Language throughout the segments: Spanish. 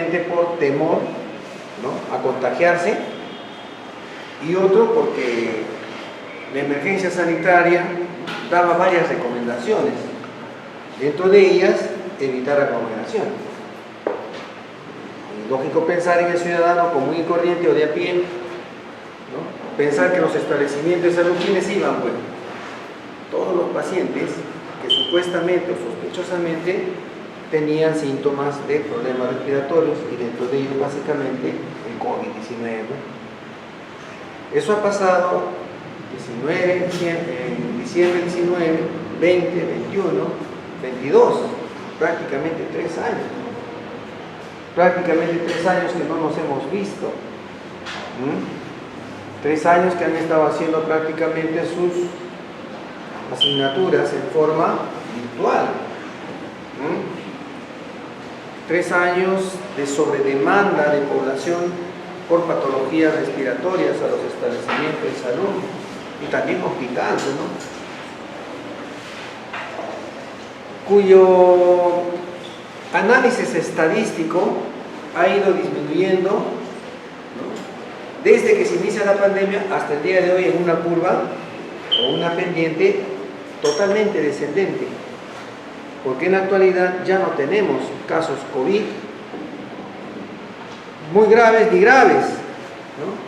simplemente por temor, ¿no?, a contagiarse, y otro porque la emergencia sanitaria daba varias recomendaciones, dentro de ellas evitar aglomeraciones. Es lógico pensar en el ciudadano común y corriente o de a pie, ¿no?, pensar que los establecimientos de salud, ¿quiénes iban? Bueno, todos los pacientes que supuestamente o sospechosamente tenían síntomas de problemas respiratorios, y dentro de ellos básicamente el COVID-19. Eso ha pasado en diciembre 19, 20, 21, 22, prácticamente 3 años. Prácticamente 3 años que no nos hemos visto. 3 años que han estado haciendo prácticamente sus asignaturas en forma virtual. 3 años de sobredemanda de población por patologías respiratorias a los establecimientos de salud y también hospitales, ¿no?, cuyo análisis estadístico ha ido disminuyendo, ¿no?, desde que se inicia la pandemia hasta el día de hoy, en una curva o una pendiente totalmente descendente, porque en la actualidad ya no tenemos casos COVID muy graves ni graves, ¿no?,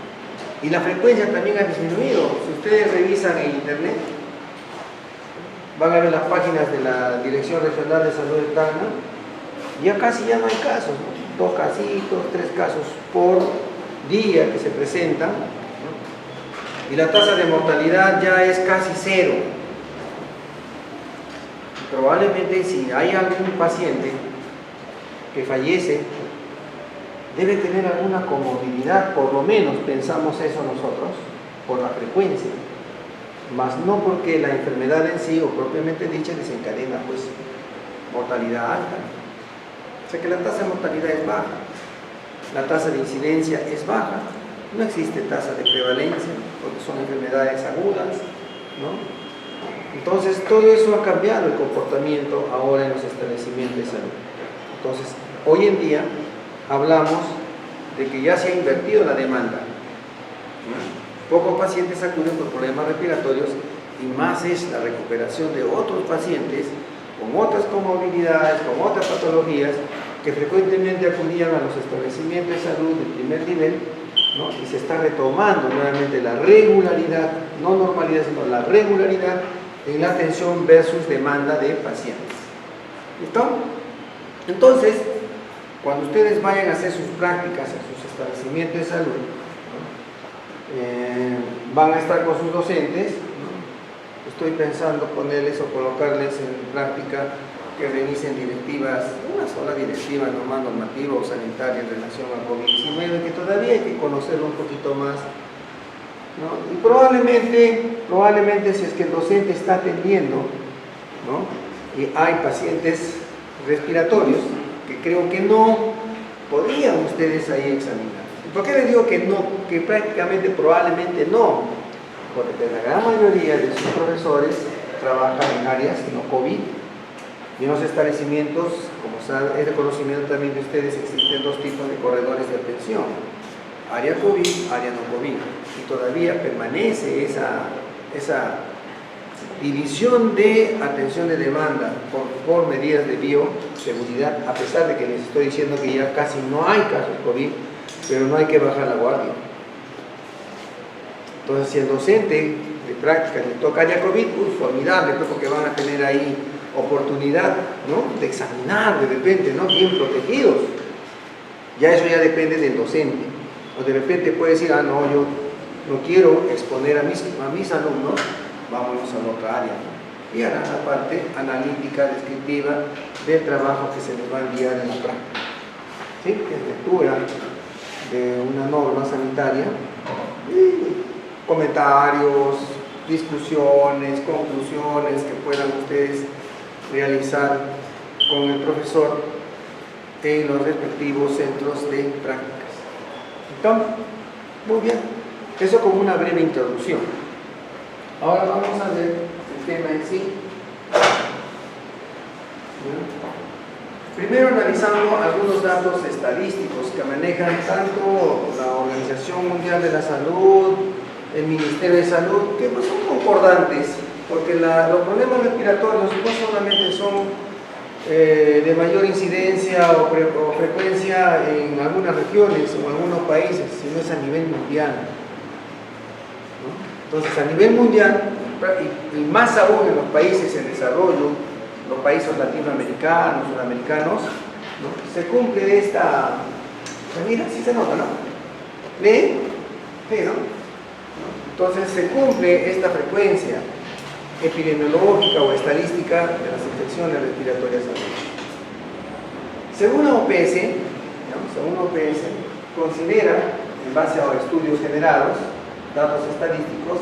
y la frecuencia también ha disminuido. Si ustedes revisan en internet, van a ver las páginas de la Dirección Regional de Salud de Tacna, ya casi ya no hay casos, ¿no?, 2 casitos, 3 casos por día que se presentan, ¿no?, y la tasa de mortalidad ya es casi 0. Probablemente si hay algún paciente que fallece, debe tener alguna comorbilidad, por lo menos pensamos eso nosotros, por la frecuencia, más no porque la enfermedad en sí, o propiamente dicha, desencadena pues mortalidad alta. O sea que la tasa de mortalidad es baja, la tasa de incidencia es baja, no existe tasa de prevalencia, porque son enfermedades agudas, ¿no? Entonces todo eso ha cambiado el comportamiento ahora en los establecimientos de salud. Entonces, hoy en día hablamos de que ya se ha invertido la demanda. Pocos pacientes acuden por problemas respiratorios, y más es la recuperación de otros pacientes con otras comorbilidades, con otras patologías, que frecuentemente acudían a los establecimientos de salud de primer nivel, ¿no?, y se está retomando nuevamente la regularidad, no normalidad, sino la regularidad en la atención versus demanda de pacientes. ¿Listo? Entonces, cuando ustedes vayan a hacer sus prácticas en sus establecimientos de salud, ¿no?, van a estar con sus docentes, ¿no?, estoy pensando ponerles o colocarles en práctica que revisen directivas, una sola directiva normal, normativa o sanitaria en relación al COVID-19, que todavía hay que conocerlo un poquito más, ¿no? Y probablemente si es que el docente está atendiendo, ¿no?, y hay pacientes respiratorios, que creo que no, podrían ustedes ahí examinar. ¿Por qué les digo que no? Que prácticamente probablemente no, porque la gran mayoría de sus profesores trabajan en áreas no COVID, y en los establecimientos, como es de conocimiento también de ustedes, existen 2 tipos de corredores de atención: área COVID, área no COVID, y todavía permanece esa división de atención de demanda por medidas de bioseguridad, a pesar de que les estoy diciendo que ya casi no hay casos COVID, pero no hay que bajar la guardia. Entonces, si el docente de práctica le toca área COVID, formidable, porque van a tener ahí oportunidad, ¿no?, de examinar de repente, ¿no?, bien protegidos. Ya eso ya depende del docente. O de repente puede decir, no, yo no quiero exponer a mis alumnos, vámonos a otra área, y harán la parte analítica, descriptiva del trabajo que se les va a enviar en la práctica, ¿sí?, que es lectura de una norma sanitaria, y comentarios, discusiones, conclusiones que puedan ustedes realizar con el profesor en los respectivos centros de prácticas. Entonces, muy bien, eso como una breve introducción. Ahora vamos a ver el tema en sí. Primero analizando algunos datos estadísticos que manejan tanto la Organización Mundial de la Salud, el Ministerio de Salud, que pues son concordantes, porque los problemas respiratorios no solamente son de mayor incidencia o frecuencia en algunas regiones o en algunos países, sino es a nivel mundial, ¿no? Entonces, a nivel mundial, y más aún en los países en desarrollo, los países latinoamericanos, sudamericanos, ¿no? Se cumple esta... Mira, sí se nota, ¿no? ¿Lee? Sí, ¿no? Entonces, se cumple esta frecuencia epidemiológica o estadística de las infecciones respiratorias agudas. Según la OPS, considera, en base a estudios generados, datos estadísticos,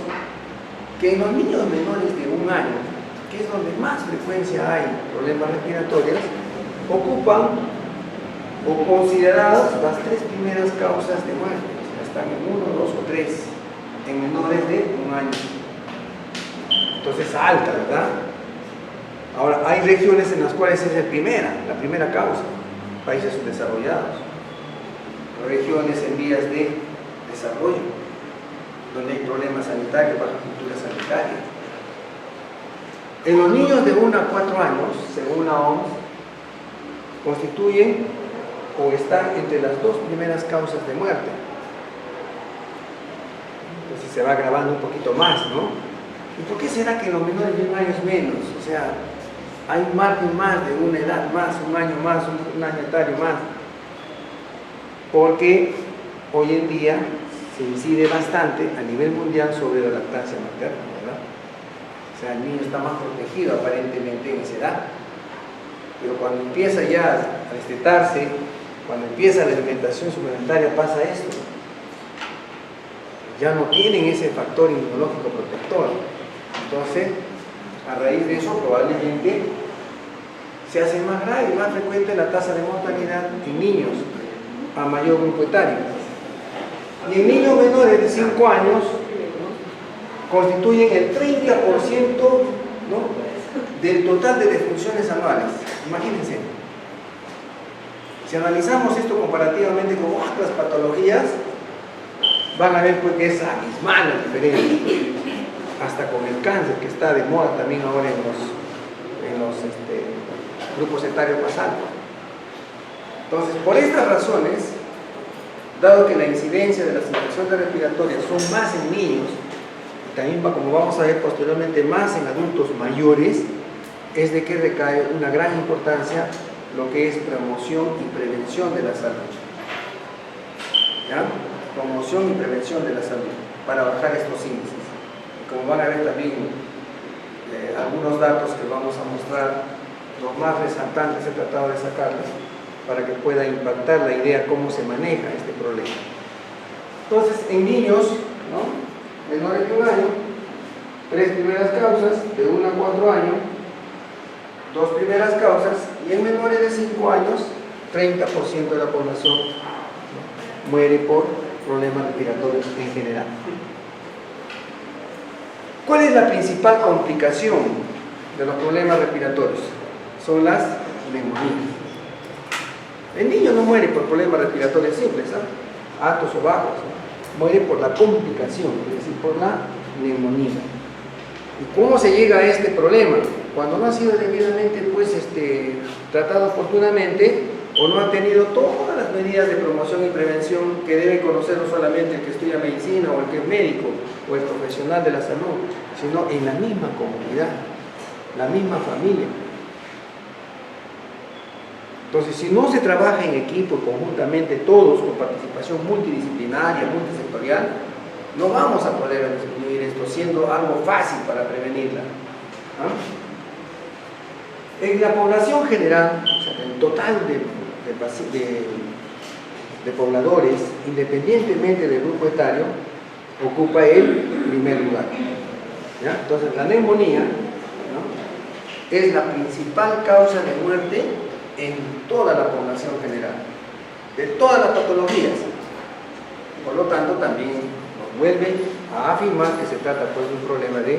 que en los niños menores de 1 año, que es donde más frecuencia hay problemas respiratorios, ocupan o consideradas las 3 primeras causas de muerte. O sea, están en 1, 2 o 3 en menores de 1 año. Entonces es alta, ¿verdad? Ahora, hay regiones en las cuales es la primera causa, países subdesarrollados, regiones en vías de desarrollo, donde hay problemas sanitarios, baja cultura sanitaria. En los niños de 1 a 4 años, según la OMS, constituyen o están entre las 2 primeras causas de muerte. Entonces se va agravando un poquito más, ¿no? ¿Y por qué será que en los menores de 1 año es menos? O sea, hay un margen más de una edad más, 1 año más, un año etario más. Porque hoy en día se incide bastante a nivel mundial sobre la lactancia materna, ¿verdad? O sea, el niño está más protegido aparentemente en esa edad. Pero cuando empieza ya a destetarse, cuando empieza la alimentación suplementaria, pasa esto. Ya no tienen ese factor inmunológico protector. Entonces, a raíz de eso, probablemente se hace más grave y más frecuente la tasa de mortalidad en niños a mayor grupo etario. Y en niños menores de 5 años constituyen el 30%, ¿no?, del total de defunciones anuales. Imagínense. Si analizamos esto comparativamente con otras patologías, van a ver pues que es abismal la diferencia. Hasta con el cáncer, que está de moda también ahora en los grupos etarios más altos. Entonces, por estas razones, dado que la incidencia de las infecciones respiratorias son más en niños, y también, como vamos a ver posteriormente, más en adultos mayores, es de que recae una gran importancia lo que es promoción y prevención de la salud. ¿Ya? Promoción y prevención de la salud, para bajar estos índices. Como van a ver también algunos datos que vamos a mostrar, los más resaltantes he tratado de sacarlos para que pueda impactar la idea cómo se maneja este problema. Entonces, en niños, ¿no?, menores de 1 año, 3 primeras causas, de 1 a 4 años, 2 primeras causas, y en menores de 5 años, 30% de la población, ¿no?, muere por problemas respiratorios en general. ¿Cuál es la principal complicación de los problemas respiratorios? Son las neumonías. El niño no muere por problemas respiratorios simples, altos o bajos, muere por la complicación, es decir, por la neumonía. ¿Y cómo se llega a este problema? Cuando no ha sido debidamente tratado oportunamente, o no ha tenido todas las medidas de promoción y prevención que debe conocer no solamente el que estudia medicina o el que es médico o el profesional de la salud, sino en la misma comunidad, la misma familia. Entonces, si no se trabaja en equipo, conjuntamente todos, con participación multidisciplinaria, multisectorial, no vamos a poder disminuir esto, siendo algo fácil para prevenirla. En la población general, o sea, el total de pobladores, independientemente del grupo etario, ocupa el primer lugar. ¿Ya? Entonces, la neumonía, ¿no?, es la principal causa de muerte en toda la población general, de todas las patologías. Por lo tanto, también nos vuelve a afirmar que se trata pues de un problema de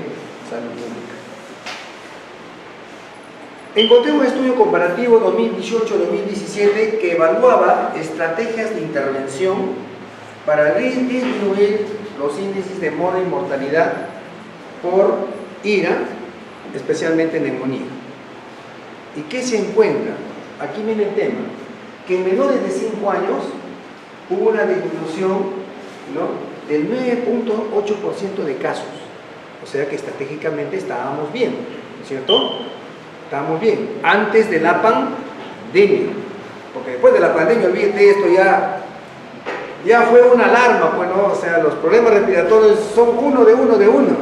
salud pública. encontré un estudio comparativo 2018-2017 que evaluaba estrategias de intervención para disminuir los índices de mortalidad por IRA, especialmente neumonía. ¿Y qué se encuentra? Aquí viene el tema, que en menores de 5 años hubo una disminución, ¿no?, del 9.8% de casos. O sea que estratégicamente estábamos bien, ¿no es cierto? Estábamos bien, antes de la pandemia. Porque después de la pandemia, olvídate, esto ya fue una alarma, pues, ¿no? O sea, los problemas respiratorios son uno de uno.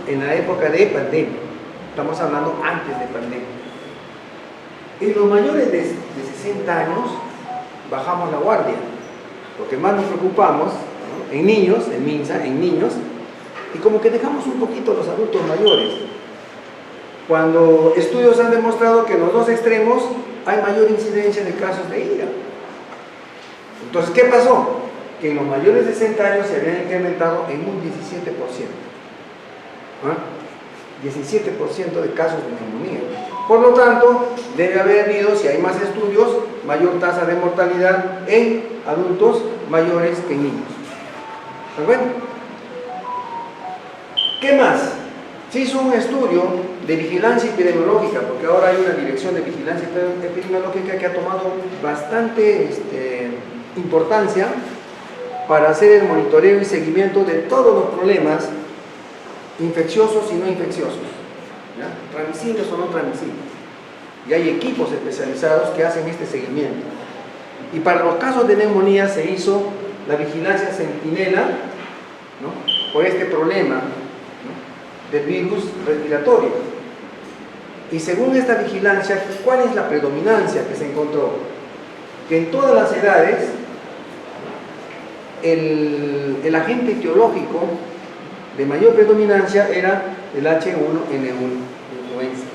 En la época de pandemia. Estamos hablando antes de pandemia. En los mayores de 60 años, bajamos la guardia. Lo que más nos preocupamos, ¿no?, en niños, en MINSA, en niños, y como que dejamos un poquito a los adultos mayores. Cuando estudios han demostrado que en los dos extremos hay mayor incidencia de casos de IRA. Entonces, ¿qué pasó? Que en los mayores de 60 años se habían incrementado en un 17%. 17% de casos de neumonía. Por lo tanto, debe haber habido, si hay más estudios, mayor tasa de mortalidad en adultos mayores que en niños. ¿Está bueno? ¿Qué más? Se hizo un estudio de vigilancia epidemiológica, porque ahora hay una dirección de vigilancia epidemiológica que ha tomado bastante importancia para hacer el monitoreo y seguimiento de todos los problemas infecciosos y no infecciosos, ¿ya?, transmisibles o no transmisibles. Y hay equipos especializados que hacen este seguimiento. Y para los casos de neumonía se hizo la vigilancia centinela, ¿no?, por este problema, ¿no?, del virus respiratorio. Y según esta vigilancia, ¿cuál es la predominancia que se encontró? Que en todas las edades el agente etiológico de mayor predominancia era el H1N1 influenza.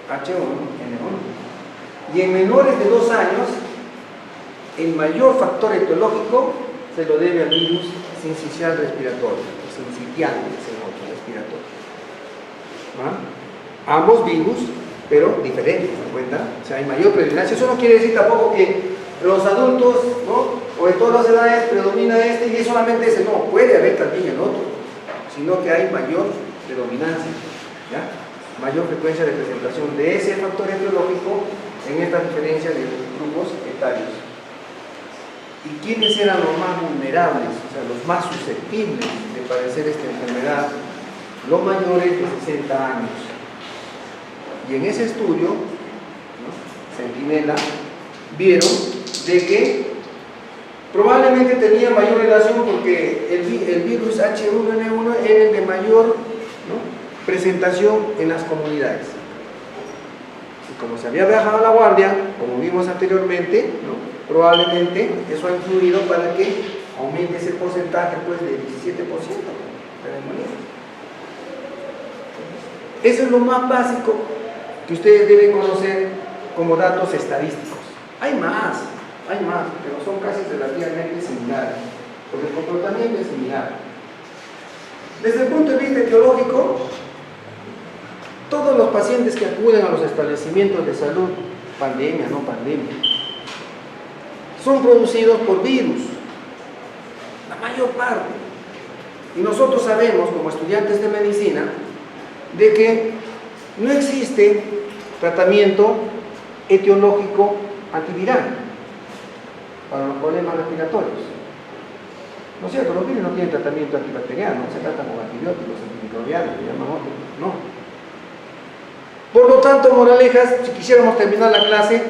H1N1. Y en menores de 2 años, el mayor factor etiológico se lo debe al virus sincicial respiratorio, sincitial respiratorio. ¿Ah? Ambos virus, pero diferentes, ¿se dan cuenta? O sea, hay mayor predominancia. Eso no quiere decir tampoco que los adultos, ¿no?, o de todas las edades predomina este y es solamente ese. No, puede haber también el otro, sino que hay mayor predominancia, ¿ya?, mayor frecuencia de presentación de ese factor etiológico en esta diferencia de grupos etarios. ¿Y quiénes eran los más vulnerables, o sea, los más susceptibles de padecer esta enfermedad? Los mayores de 60 años. Y en ese estudio, ¿no?, Centinela, vieron de que probablemente tenía mayor relación porque el virus H1N1 era el de mayor, ¿no?, presentación en las comunidades. Y como se había bajado la guardia, como vimos anteriormente, ¿no?, probablemente eso ha influido para que aumente ese porcentaje, pues, de 17% de neumonía. Eso es lo más básico que ustedes deben conocer como datos estadísticos. Hay más, pero son casi relativamente similares, porque el comportamiento es similar. Desde el punto de vista etiológico, todos los pacientes que acuden a los establecimientos de salud, pandemia, no pandemia, son producidos por virus, la mayor parte. Y nosotros sabemos, como estudiantes de medicina, de que no existe tratamiento etiológico antiviral para los problemas respiratorios. ¿No es cierto? Los virus no tienen tratamiento antibacteriano, no se tratan con antibióticos, antimicrobianos, le llaman otros, no. Por lo tanto, moralejas, si quisiéramos terminar la clase,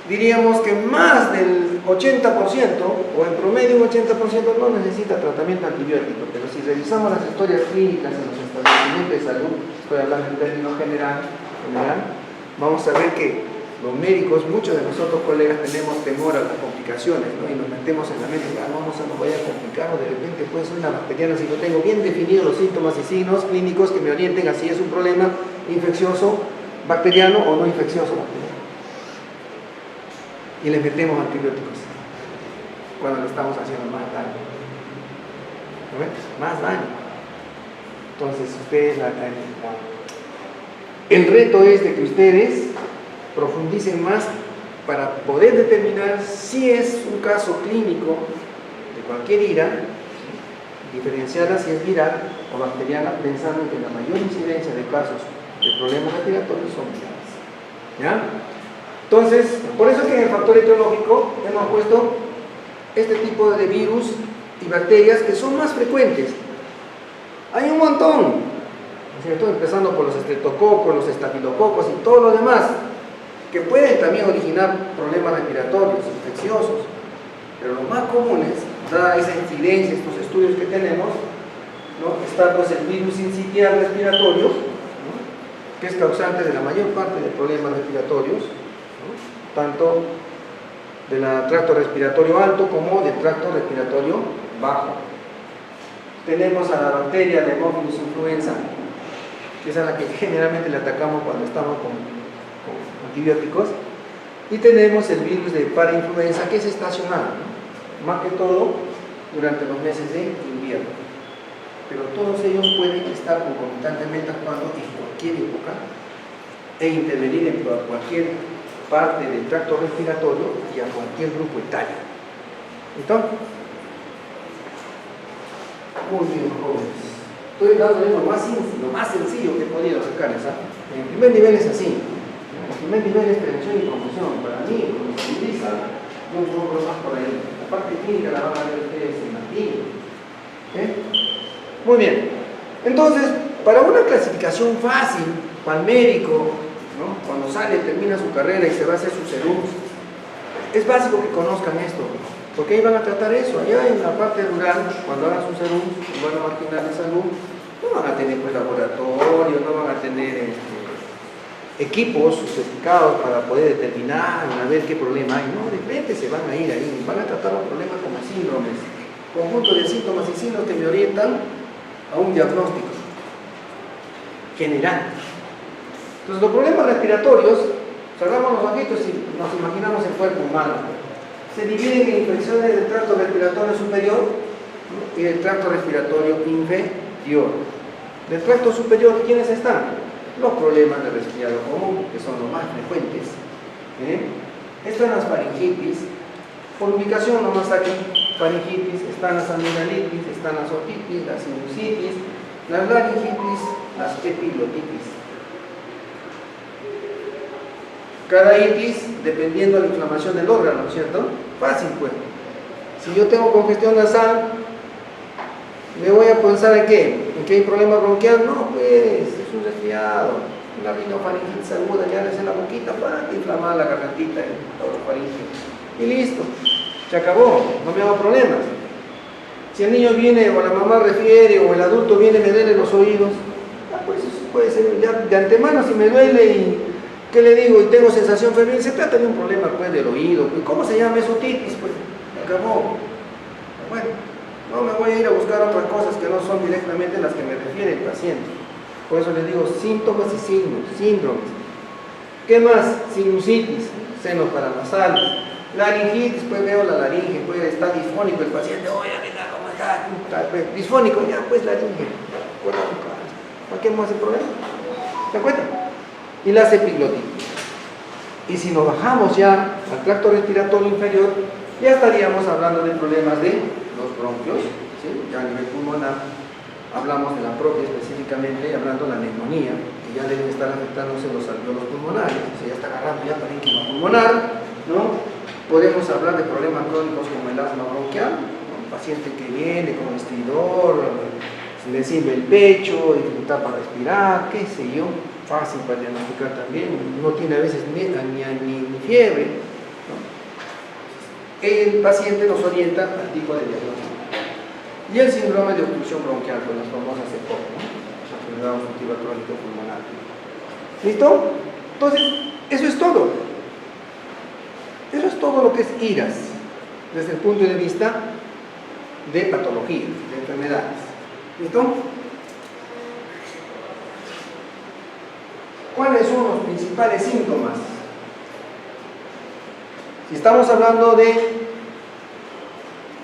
diríamos que más del 80%, o en promedio un 80%, no necesita tratamiento antibiótico, pero si revisamos las historias clínicas en los establecimientos de salud, estoy hablando en términos general, vamos a ver que los médicos, muchos de nosotros colegas, tenemos temor a las complicaciones, ¿no?, y nos metemos en la mente, no se nos vaya a complicar, o de repente puede ser una bacteriana, si no tengo bien definidos los síntomas y signos clínicos que me orienten a si es un problema infeccioso bacteriano o no infeccioso bacteriano. Y les metemos antibióticos cuando le estamos haciendo más daño. ¿No ven? Más daño. Entonces, ustedes El reto es de que ustedes profundicen más para poder determinar si es un caso clínico de cualquier ira, diferenciarla si es viral o bacteriana, pensando en que la mayor incidencia de casos de problemas respiratorios son virales. ¿Ya? Entonces, por eso es que en el factor etiológico hemos puesto este tipo de virus y bacterias que son más frecuentes. Hay un montón, ¿no es cierto? Empezando por los estreptococos, los estafilococos y todo lo demás, que pueden también originar problemas respiratorios, infecciosos, pero los más comunes, dada esa incidencia, estos estudios que tenemos, ¿no? Está pues el virus sincitial respiratorio, ¿no? Que es causante de la mayor parte de problemas respiratorios, ¿no? Tanto del tracto respiratorio alto como del tracto respiratorio bajo. Tenemos a la bacteria de Haemophilus influenza, que es a la que generalmente le atacamos cuando estamos con antibióticos, y tenemos el virus de parainfluenza, que es estacional, ¿no? Más que todo durante los meses de invierno, pero todos ellos pueden estar concomitantemente actuando en cualquier época e intervenir en cualquier parte del tracto respiratorio y a cualquier grupo etario. ¿Listo? Muy bien, jóvenes. Estoy dándoles lo más sencillo que he podido sacarles. El primer nivel es así. El primer nivel es prevención y promoción. Para mí, como se utiliza, yo pongo más por ahí. La parte clínica la van a ver ustedes en latín. Muy bien. Entonces, para una clasificación fácil, para el médico, ¿no? Cuando sale, termina su carrera y se va a hacer sus serums, es básico que conozcan esto, porque ahí van a tratar eso. Allá en la parte rural, cuando hagan sus serums, van a marginal de salud, no van a tener pues laboratorio, no van a tener equipos sofisticados para poder determinar, a ver qué problema hay. No, de repente se van a ir ahí, van a tratar los problemas como síndromes, conjunto de síntomas y signos que me orientan a un diagnóstico general. Entonces, los problemas respiratorios, cerramos los ojitos y nos imaginamos el cuerpo humano. Se dividen en infecciones del tracto respiratorio superior, ¿no? Y del tracto respiratorio inferior. Del tracto superior, ¿quiénes están? Los problemas de resfriado común, que son los más frecuentes. Están las faringitis, por ubicación nomás aquí, faringitis, están las amigdalitis, están las otitis, las sinusitis, las laringitis, las epiglotitis. Cada itis, dependiendo de la inflamación del órgano, ¿cierto? Fácil, pues. Si yo tengo congestión nasal, ¿me voy a pensar en qué? ¿En que hay problema bronquial? No, pues, es un resfriado. Una rinofaringitis aguda, ya en la boquita, para inflamar la gargantita, el orofaringe. Y listo, se acabó, no me hago problemas. Si el niño viene o la mamá refiere o el adulto viene y me duele los oídos, pues puede ser ya de antemano. Si me duele y ¿qué le digo? Y tengo sensación febril, se trata de un problema pues del oído. ¿Cómo se llama eso? Otitis, pues, acabó. Bueno, no me voy a ir a buscar otras cosas que no son directamente las que me refiere el paciente. Por eso les digo síntomas y signos, síndromes. ¿Qué más? Sinusitis, senos paranasales. Laringitis, pues veo la laringe, pues está disfónico el paciente, oye, ¿cómo está? Disfónico, ya, pues laringe. ¿Para qué más el problema? ¿Se encuentra? Y las epiglotitis. Y si nos bajamos ya al tracto respiratorio inferior, ya estaríamos hablando de problemas de los bronquios, ¿sí? Ya a nivel pulmonar, hablamos de la propia específicamente, hablando de la neumonía, que ya deben estar afectándose los alveolos pulmonares, se ya está agarrando ya parénquima pulmonar, ¿no? Podemos hablar de problemas crónicos como el asma bronquial, un paciente que viene con estridor, se le sirve el pecho, dificultad para respirar, qué sé yo, fácil para diagnosticar también, no tiene a veces ni fiebre, ¿no? El paciente nos orienta al tipo de diagnóstico. Y el síndrome de obstrucción bronquial, con las famosas EPOC, ¿no? La enfermedad obstructiva crónica pulmonar. ¿Listo? Entonces, eso es todo. Eso es todo lo que es IRAS, desde el punto de vista de patología, de enfermedades. ¿Listo? ¿Cuáles son los principales síntomas? Si estamos hablando de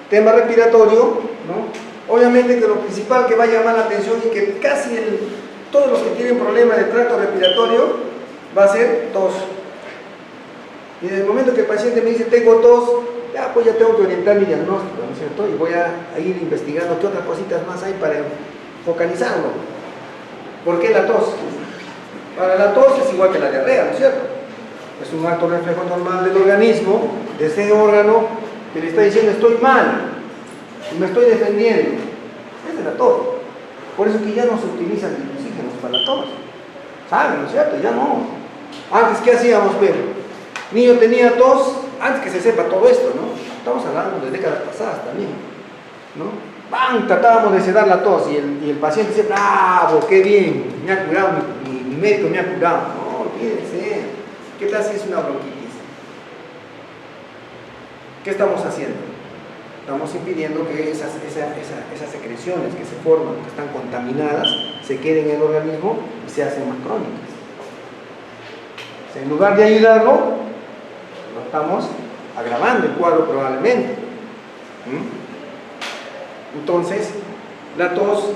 tema respiratorio, ¿no? Obviamente que lo principal que va a llamar la atención y que casi todos los que tienen problemas de tracto respiratorio va a ser tos. Y en el momento que el paciente me dice tengo tos, ya pues ya tengo que orientar mi diagnóstico, ¿no es cierto? Y voy a ir investigando qué otras cositas más hay para focalizarlo. ¿Por qué la tos? Para la tos es igual que la diarrea, ¿no es cierto? Es un acto reflejo normal del organismo, de ese órgano que le está diciendo estoy mal, me estoy defendiendo. Esa es la tos. Por eso que ya no se utilizan oxígenos para la tos. ¿Saben, no es cierto? Ya no. Antes, ¿qué hacíamos, Pedro? Niño tenía tos, antes que se sepa todo esto, ¿no? Estamos hablando de décadas pasadas también, ¿no? ¡Bam! Tratábamos de sedar la tos y el paciente dice, ¡bravo! ¡Qué bien! Me ha curado, mi médico me ha curado. No, olvídense. ¿Qué tal si es una bronquitis? ¿Qué estamos haciendo? Estamos impidiendo que esas secreciones que se forman, que están contaminadas, se queden en el organismo y se hacen más crónicas. O sea, en lugar de ayudarlo, lo estamos agravando el cuadro probablemente. Entonces, la tos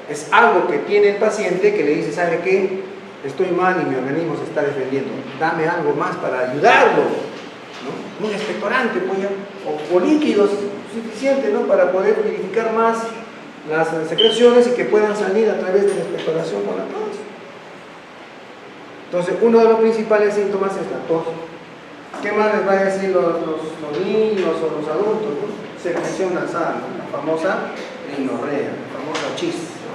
es algo que tiene el paciente que le dice, ¿sabe qué? Estoy mal y mi organismo se está defendiendo. Dame algo más para ayudarlo, ¿no? Un expectorante, pues, o líquidos suficientes, ¿no? Para poder purificar más las secreciones y que puedan salir a través de la expectoración con la tos. Entonces, uno de los principales síntomas es la tos. ¿Qué más les va a decir los niños o los adultos, ¿no? Secreción nasal, ¿no? La famosa rinorrea, la famosa chis, ¿no?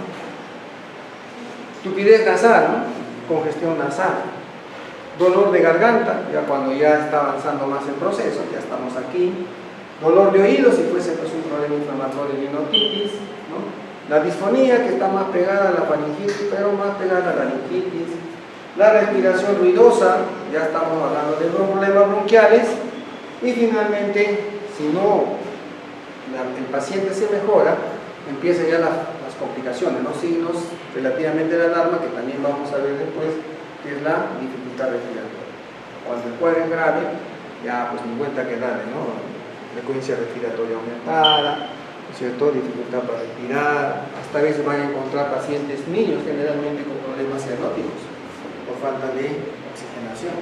Tupidez nasal, ¿no? Congestión nasal, dolor de garganta, ya cuando ya está avanzando más el proceso, ya estamos aquí, dolor de oídos, si fuese pues un problema inflamatorio de rinotitis, ¿no? La disfonía, que está más pegada a la faringitis, pero más pegada a la laringitis, la respiración ruidosa, ya estamos hablando de problemas bronquiales, y finalmente, si no el paciente se mejora, empiezan ya las complicaciones, los signos relativamente de alarma, que también vamos a ver después, que es la dificultad respiratoria. Cuando el cuadro es grave, ya pues ni cuenta que darle, ¿no? Frecuencia respiratoria aumentada, ¿no es cierto? Dificultad para respirar, hasta a veces van a encontrar pacientes niños generalmente con problemas cianóticos por falta de oxigenación,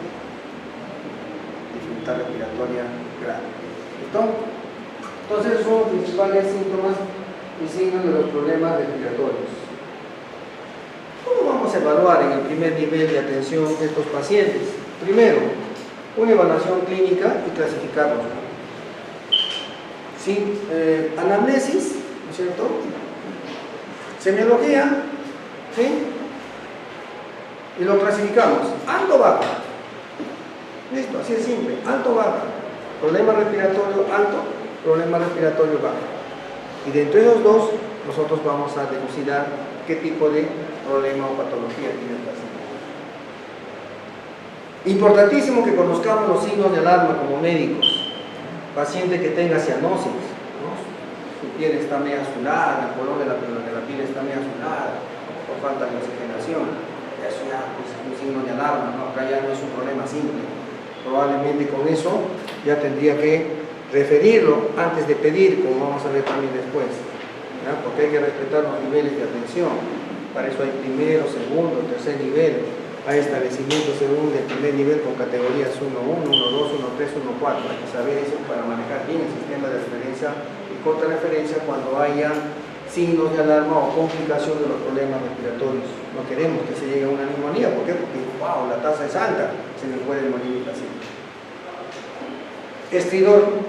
dificultad respiratoria grave. ¿Listo? Entonces son los principales síntomas y signos de los problemas respiratorios. ¿Cómo vamos a evaluar en el primer nivel de atención de estos pacientes? Primero, una evaluación clínica y clasificarlos. ¿Sí? Anamnesis, ¿no es cierto? Semiología, ¿sí? Y lo clasificamos, alto o bajo. Listo, así es simple, alto o bajo. Problema respiratorio alto, problema respiratorio bajo. Y de entre esos dos, nosotros vamos a dilucidar qué tipo de problema o patología tiene el paciente. Importantísimo que conozcamos los signos de alarma como médicos. Paciente que tenga cianosis, ¿no? Su piel está medio azulada, el color de la piel está medio azulada, por falta de oxigenación. Eso ya pues, es un signo de alarma, ¿no? Acá ya no es un problema simple. Probablemente con eso ya tendría que referirlo antes de pedir, como vamos a ver también después, ¿ya? Porque hay que respetar los niveles de atención. Para eso hay primero, segundo, tercer nivel. Hay establecimientos según el primer nivel con categorías 1.1, 1.2, 1.3, 1.4. Hay que saber eso para manejar bien el sistema de referencia y contrarreferencia cuando haya signos de alarma o complicación de los problemas respiratorios. No queremos que se llegue a una neumonía. ¿Por qué? Porque, wow, la tasa es alta, se me puede morir el paciente. Estridor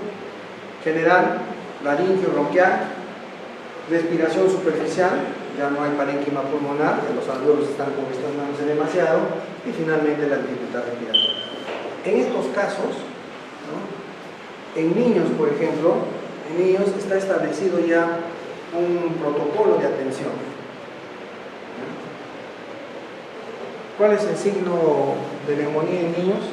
general, laringio bronquial, respiración superficial, ya no hay parénquima pulmonar, ya los alveolos están congestionándose demasiado, y finalmente la dificultad respiratoria. En estos casos, ¿no? En niños, por ejemplo, en niños está establecido ya un protocolo de atención. ¿Cuál es el signo de neumonía en niños?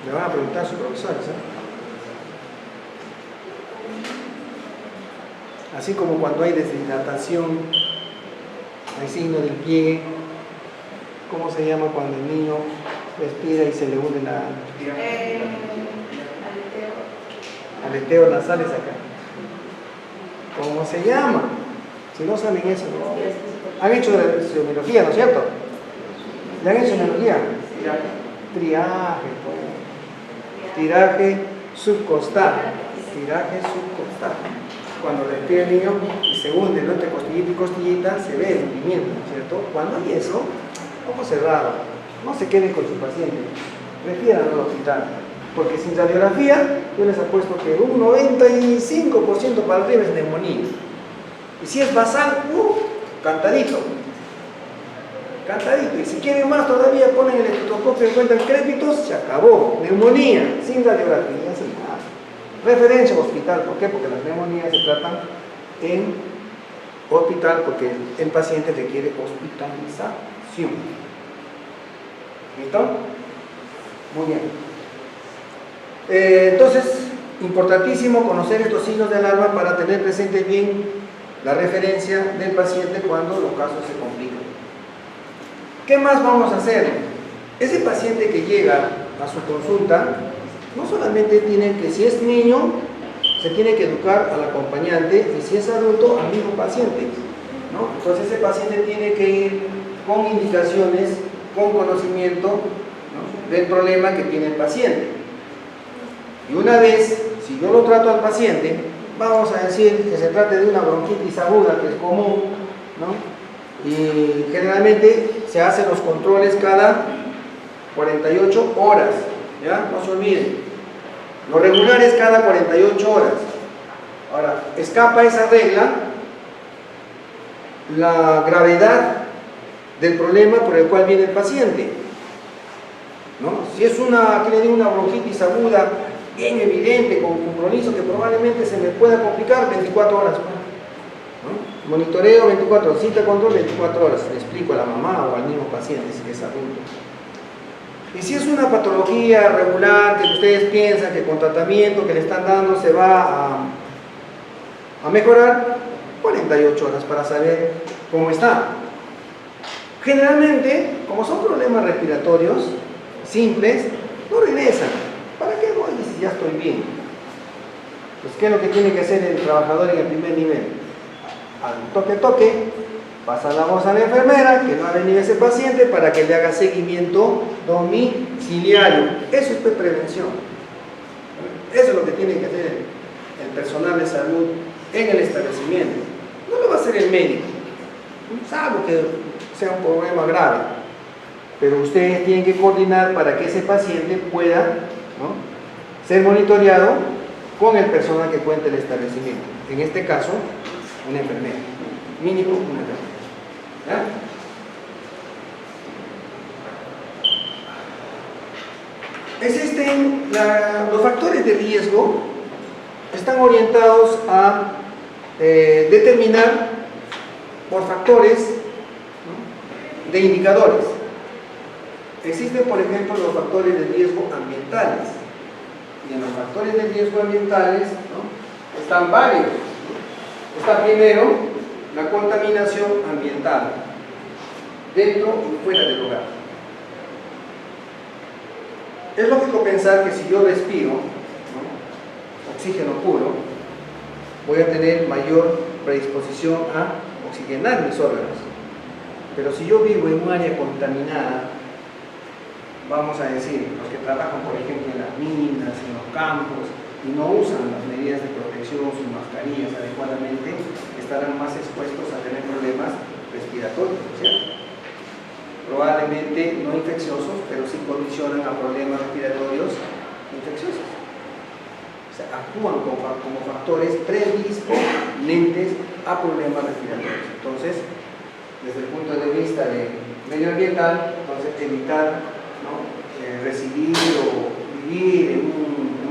Le van a preguntar a sus profesores, ¿eh? Así como cuando hay deshidratación, hay signo del pliegue. ¿Cómo se llama cuando el niño respira y se le une la aleteo nasal? Es acá. ¿Cómo se llama? Si no saben eso, ¿no? Han hecho semiología, ¿no es cierto? ¿Ya han hecho semiología? Triaje, pues. Tiraje subcostal. Tiraje subcostal. Cuando respira el niño y se hunde entre costillita y costillita, se ve el hundimiento, ¿no es cierto? Cuando hay eso, ojo cerrado, no se queden con su paciente, refieran al hospital, porque sin radiografía yo les apuesto que un 95% para arriba es neumonía. Y si es basal, cantadito. Cantadito. Y si quieren más todavía, ponen el estetoscopio y encuentran crépitos, se acabó. Neumonía, sin radiografía, sin nada. Referencia hospital, ¿por qué? Porque las neumonías se tratan en hospital porque el paciente requiere hospitalización. ¿Listo? Muy bien. Entonces, importantísimo conocer estos signos de alarma para tener presente bien la referencia del paciente cuando los casos se complican. ¿Qué más vamos a hacer? Ese paciente que llega a su consulta, no solamente tiene que, si es niño, se tiene que educar al acompañante, y si es adulto, al mismo paciente, ¿no? Entonces ese paciente tiene que ir con indicaciones, con conocimiento, ¿no?, del problema que tiene el paciente. Y una vez, si yo lo trato al paciente, vamos a decir que se trate de una bronquitis aguda, que es común, ¿no? Y generalmente se hacen los controles cada 48 horas, ¿ya? No se olviden. Lo regular es cada 48 horas. Ahora, escapa esa regla la gravedad del problema por el cual viene el paciente, ¿no? Si es una bronquitis aguda bien evidente, con compromiso que probablemente se me pueda complicar, 24 horas, ¿no? Monitoreo 24 horas, cita control 24 horas, le explico a la mamá o al mismo paciente si es adulto. Y si es una patología regular que ustedes piensan que con tratamiento que le están dando se va a mejorar, 48 horas para saber cómo está. Generalmente, como son problemas respiratorios simples, no regresan. ¿Para qué voy si ya estoy bien? Pues ¿qué es lo que tiene que hacer el trabajador en el primer nivel? Al toque, pasa la voz a la enfermera que no ha venido ese paciente para que le haga seguimiento domiciliario. Eso es prevención. Eso es lo que tiene que hacer el personal de salud en el establecimiento. No lo va a hacer el médico, salvo que sea un problema grave. Pero ustedes tienen que coordinar para que ese paciente pueda, ¿no?, ser monitoreado con el personal que cuenta el establecimiento. En este caso, una enfermera. Mínimo una enfermera. ¿Ya? Existen los factores de riesgo, están orientados a determinar por factores, ¿no?, de indicadores. Existen, por ejemplo, los factores de riesgo ambientales. Y en los factores de riesgo ambientales, ¿no?, están varios. Está primero la contaminación ambiental, dentro y fuera del hogar. Es lógico pensar que si yo respiro, ¿no?, oxígeno puro, voy a tener mayor predisposición a oxigenar mis órganos. Pero si yo vivo en un área contaminada, vamos a decir, los que trabajan, por ejemplo, en las minas, en los campos, y no usan las medidas de protección, sus mascarillas adecuadamente, estarán más expuestos a tener problemas respiratorios, ¿cierto? Probablemente no infecciosos, pero sí condicionan a problemas respiratorios infecciosos. O sea, actúan como factores predisponentes a problemas respiratorios. Entonces, desde el punto de vista medioambiental, entonces evitar, ¿no?, residir o vivir en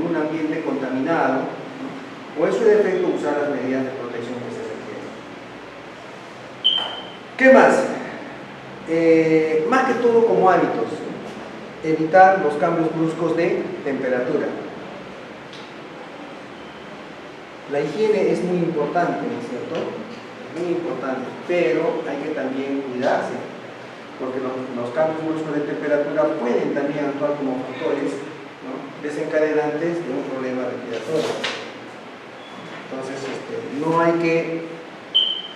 un ambiente contaminado, ¿no?, o en su defecto usar las medidas de protección que se requieren. ¿Qué más? Más que todo como hábitos, evitar los cambios bruscos de temperatura. La higiene es muy importante, ¿no es cierto? Muy importante, pero hay que también cuidarse, porque los cambios bruscos de temperatura pueden también actuar como factores, ¿no?, desencadenantes de un problema respiratorio. Entonces, no hay que,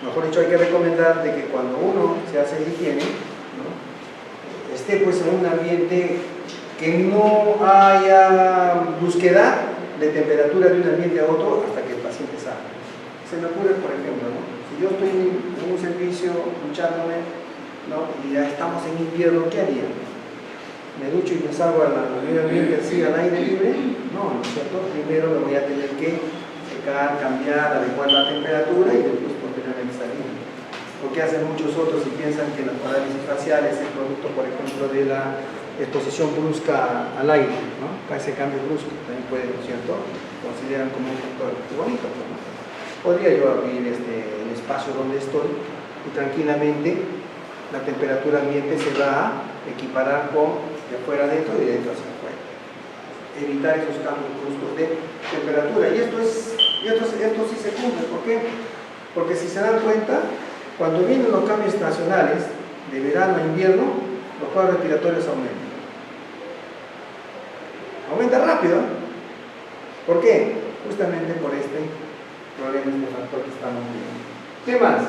mejor dicho, hay que recomendar de que cuando uno se hace el higiene, ¿no?, esté pues en un ambiente que no haya brusquedad de temperatura de un ambiente a otro hasta que el paciente salga. Se me ocurre, por ejemplo, ¿no?, si yo estoy en un servicio luchándome, ¿no?, y ya estamos en invierno, ¿qué haría? ¿Me ducho y me salgo al medio ambiente así, al aire libre? No, ¿no es cierto? Primero me voy a tener que secar, cambiar, adecuar la temperatura y después posteriormente salir. Porque hacen muchos otros y piensan que la parálisis facial es el producto, por ejemplo, de la exposición brusca al aire, ¿no? Ese cambio brusco también puede, ¿no es cierto?, consideran como un factor bonito, ¿no? Podría yo abrir el espacio donde estoy y tranquilamente la temperatura ambiente se va a equiparar con de afuera adentro y de dentro hacia afuera. Evitar esos cambios bruscos de temperatura. Y esto sí se cumple. ¿Por qué? Porque si se dan cuenta, cuando vienen los cambios estacionales de verano a invierno, los cuadros respiratorios aumentan. Aumenta rápido. ¿Por qué? Justamente por este problema, este factor que estamos viendo. ¿Qué más?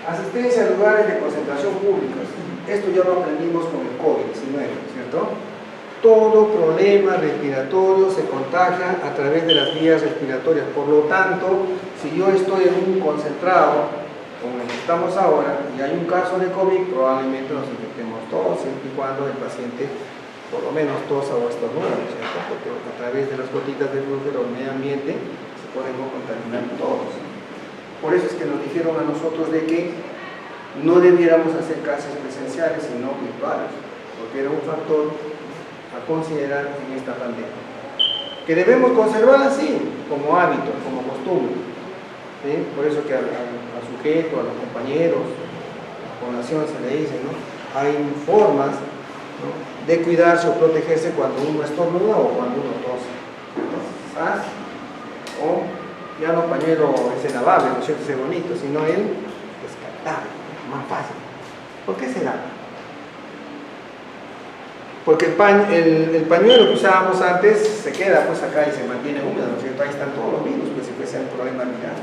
Asistencia a lugares de concentración públicos. Esto ya lo aprendimos con el COVID-19, ¿cierto? Todo problema respiratorio se contagia a través de las vías respiratorias. Por lo tanto, si yo estoy en un concentrado, como el que estamos ahora, y hay un caso de COVID, probablemente nos infectemos todos, siempre y cuando el paciente por lo menos tosa o estornuda, ¿cierto? Porque a través de las gotitas de flúor del medio ambiente se podemos contaminar todos. Por eso es que nos dijeron a nosotros de que no debiéramos hacer clases presenciales sino virtuales, porque era un factor a considerar en esta pandemia. Que debemos conservarla así, como hábito, como costumbre, ¿sí? Por eso que al sujeto, a los compañeros, a la población se le dice, ¿no?, hay formas, ¿no?, de cuidarse o protegerse cuando uno estornuda o cuando uno tose. ¿Sabes? O ya no pañuelo ese lavable, no es cierto, ese bonito, sino el descartable, más fácil. ¿Por qué será? Porque el pañuelo que usábamos antes se queda pues acá y se mantiene húmedo, ¿no es cierto? Ahí están todos los virus, pues si fuese un problema viral.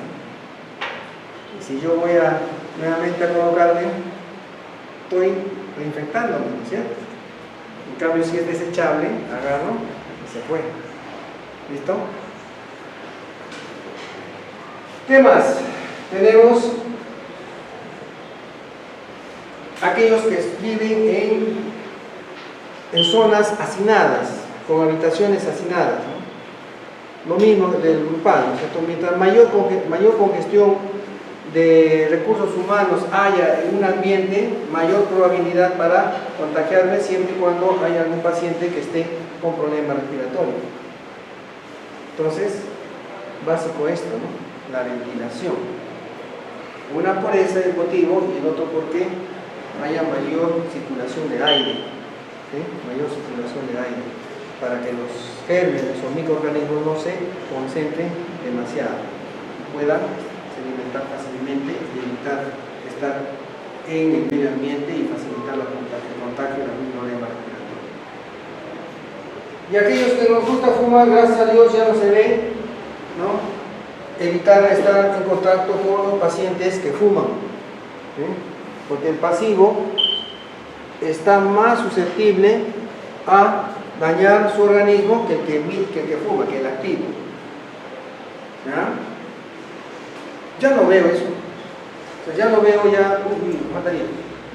Y si yo voy nuevamente a colocarme, estoy reinfectándome, ¿no es cierto? En cambio, si es desechable, agarro y se fue. ¿Listo? ¿Qué más? Tenemos aquellos que viven en zonas hacinadas, con habitaciones hacinadas, ¿no? Lo mismo del grupal, ¿no es cierto? Mientras mayor congestión de recursos humanos haya en un ambiente, mayor probabilidad para contagiarme, siempre y cuando haya algún paciente que esté con problema respiratorio. Entonces, básico esto, ¿no?, la ventilación. Una por ese motivo y el otro porque haya mayor circulación de aire, ¿sí?, mayor circulación de aire, para que los gérmenes o microorganismos no se concentren demasiado y puedan sedimentar fácilmente y evitar estar en el medio ambiente y facilitar el contagio de algún problema respiratorio. Y aquellos que nos gusta fumar, gracias a Dios ya no se ve, ¿no?, evitar estar en contacto con los pacientes que fuman, ¿sí?, porque el pasivo está más susceptible a dañar su organismo que el que fuma, que el activo. Ya no veo eso. O sea, ya no veo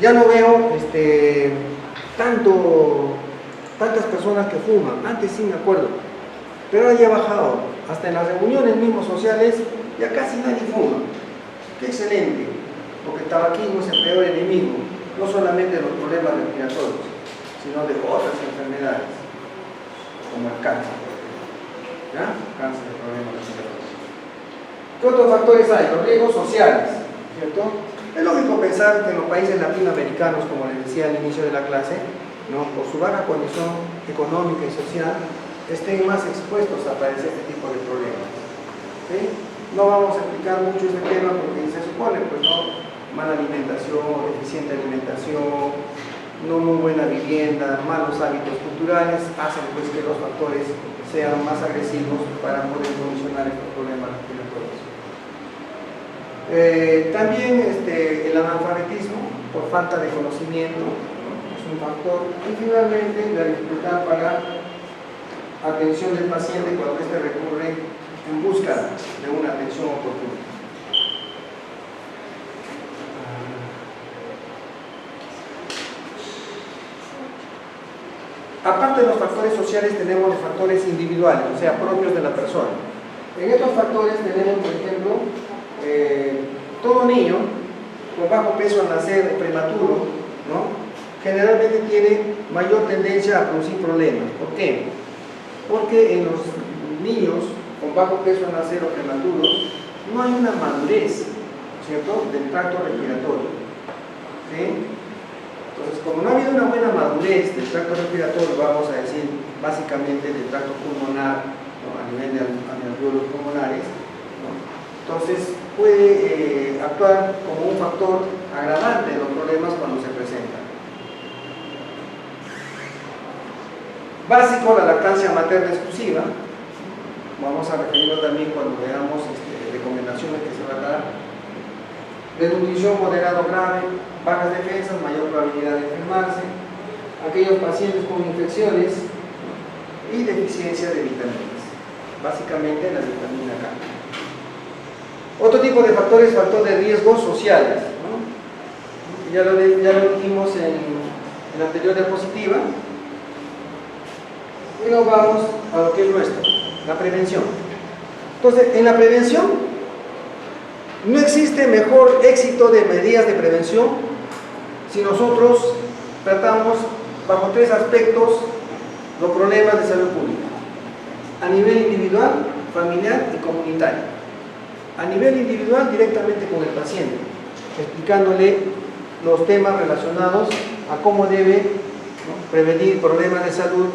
ya no veo tantas personas que fuman. Antes sí me acuerdo, pero ahora ya ha bajado. Hasta en las reuniones mismos sociales ya casi nadie fuma. ¡Qué excelente! Porque el tabaquismo es el peor enemigo, no solamente de los problemas respiratorios, sino de otras enfermedades, como el cáncer. ¿Ya? Cáncer es problema respiratorio. ¿Qué otros factores hay? Los riesgos sociales, ¿cierto? Es lógico pensar que en los países latinoamericanos, como les decía al inicio de la clase, ¿no?, por su baja condición económica y social, estén más expuestos a padecer este tipo de problemas. ¿Sí? No vamos a explicar mucho este tema porque se supone, pues, no, mala alimentación, deficiente alimentación, no muy buena vivienda, malos hábitos culturales, hacen pues que los factores sean más agresivos para poder solucionar estos problemas respiratorios. También el analfabetismo por falta de conocimiento, ¿no? Es un factor. Y finalmente la dificultad para atención del paciente cuando éste recurre en busca de una atención oportuna. Aparte de los factores sociales, tenemos los factores individuales, o sea, propios de la persona. En estos factores tenemos, por ejemplo, todo niño con bajo peso al nacer prematuro, ¿no? Generalmente tiene mayor tendencia a producir problemas. ¿Por qué? Porque en los niños con bajo peso al nacer o prematuros no hay una madurez, ¿cierto?, del tracto respiratorio. ¿Sí? Entonces, como no ha habido una buena madurez del tracto respiratorio, vamos a decir básicamente del tracto pulmonar, ¿no?, a nivel de alveolos pulmonares, ¿no?, entonces puede actuar como un factor agravante de los problemas cuando se presentan. Básico, la lactancia materna exclusiva. Vamos a referirlo también cuando veamos recomendaciones que se van a dar. Desnutrición moderado grave, bajas defensas, mayor probabilidad de enfermarse, aquellos pacientes con infecciones y deficiencia de vitaminas, básicamente la vitamina K. Otro tipo de factores, factor de riesgos sociales, ¿no? Ya lo dijimos en la anterior diapositiva. Y nos vamos a lo que es nuestro, la prevención. Entonces, en la prevención no existe mejor éxito de medidas de prevención si nosotros tratamos bajo tres aspectos los problemas de salud pública: a nivel individual, familiar y comunitario. A nivel individual, directamente con el paciente, explicándole los temas relacionados a cómo debe, ¿no?, prevenir problemas de salud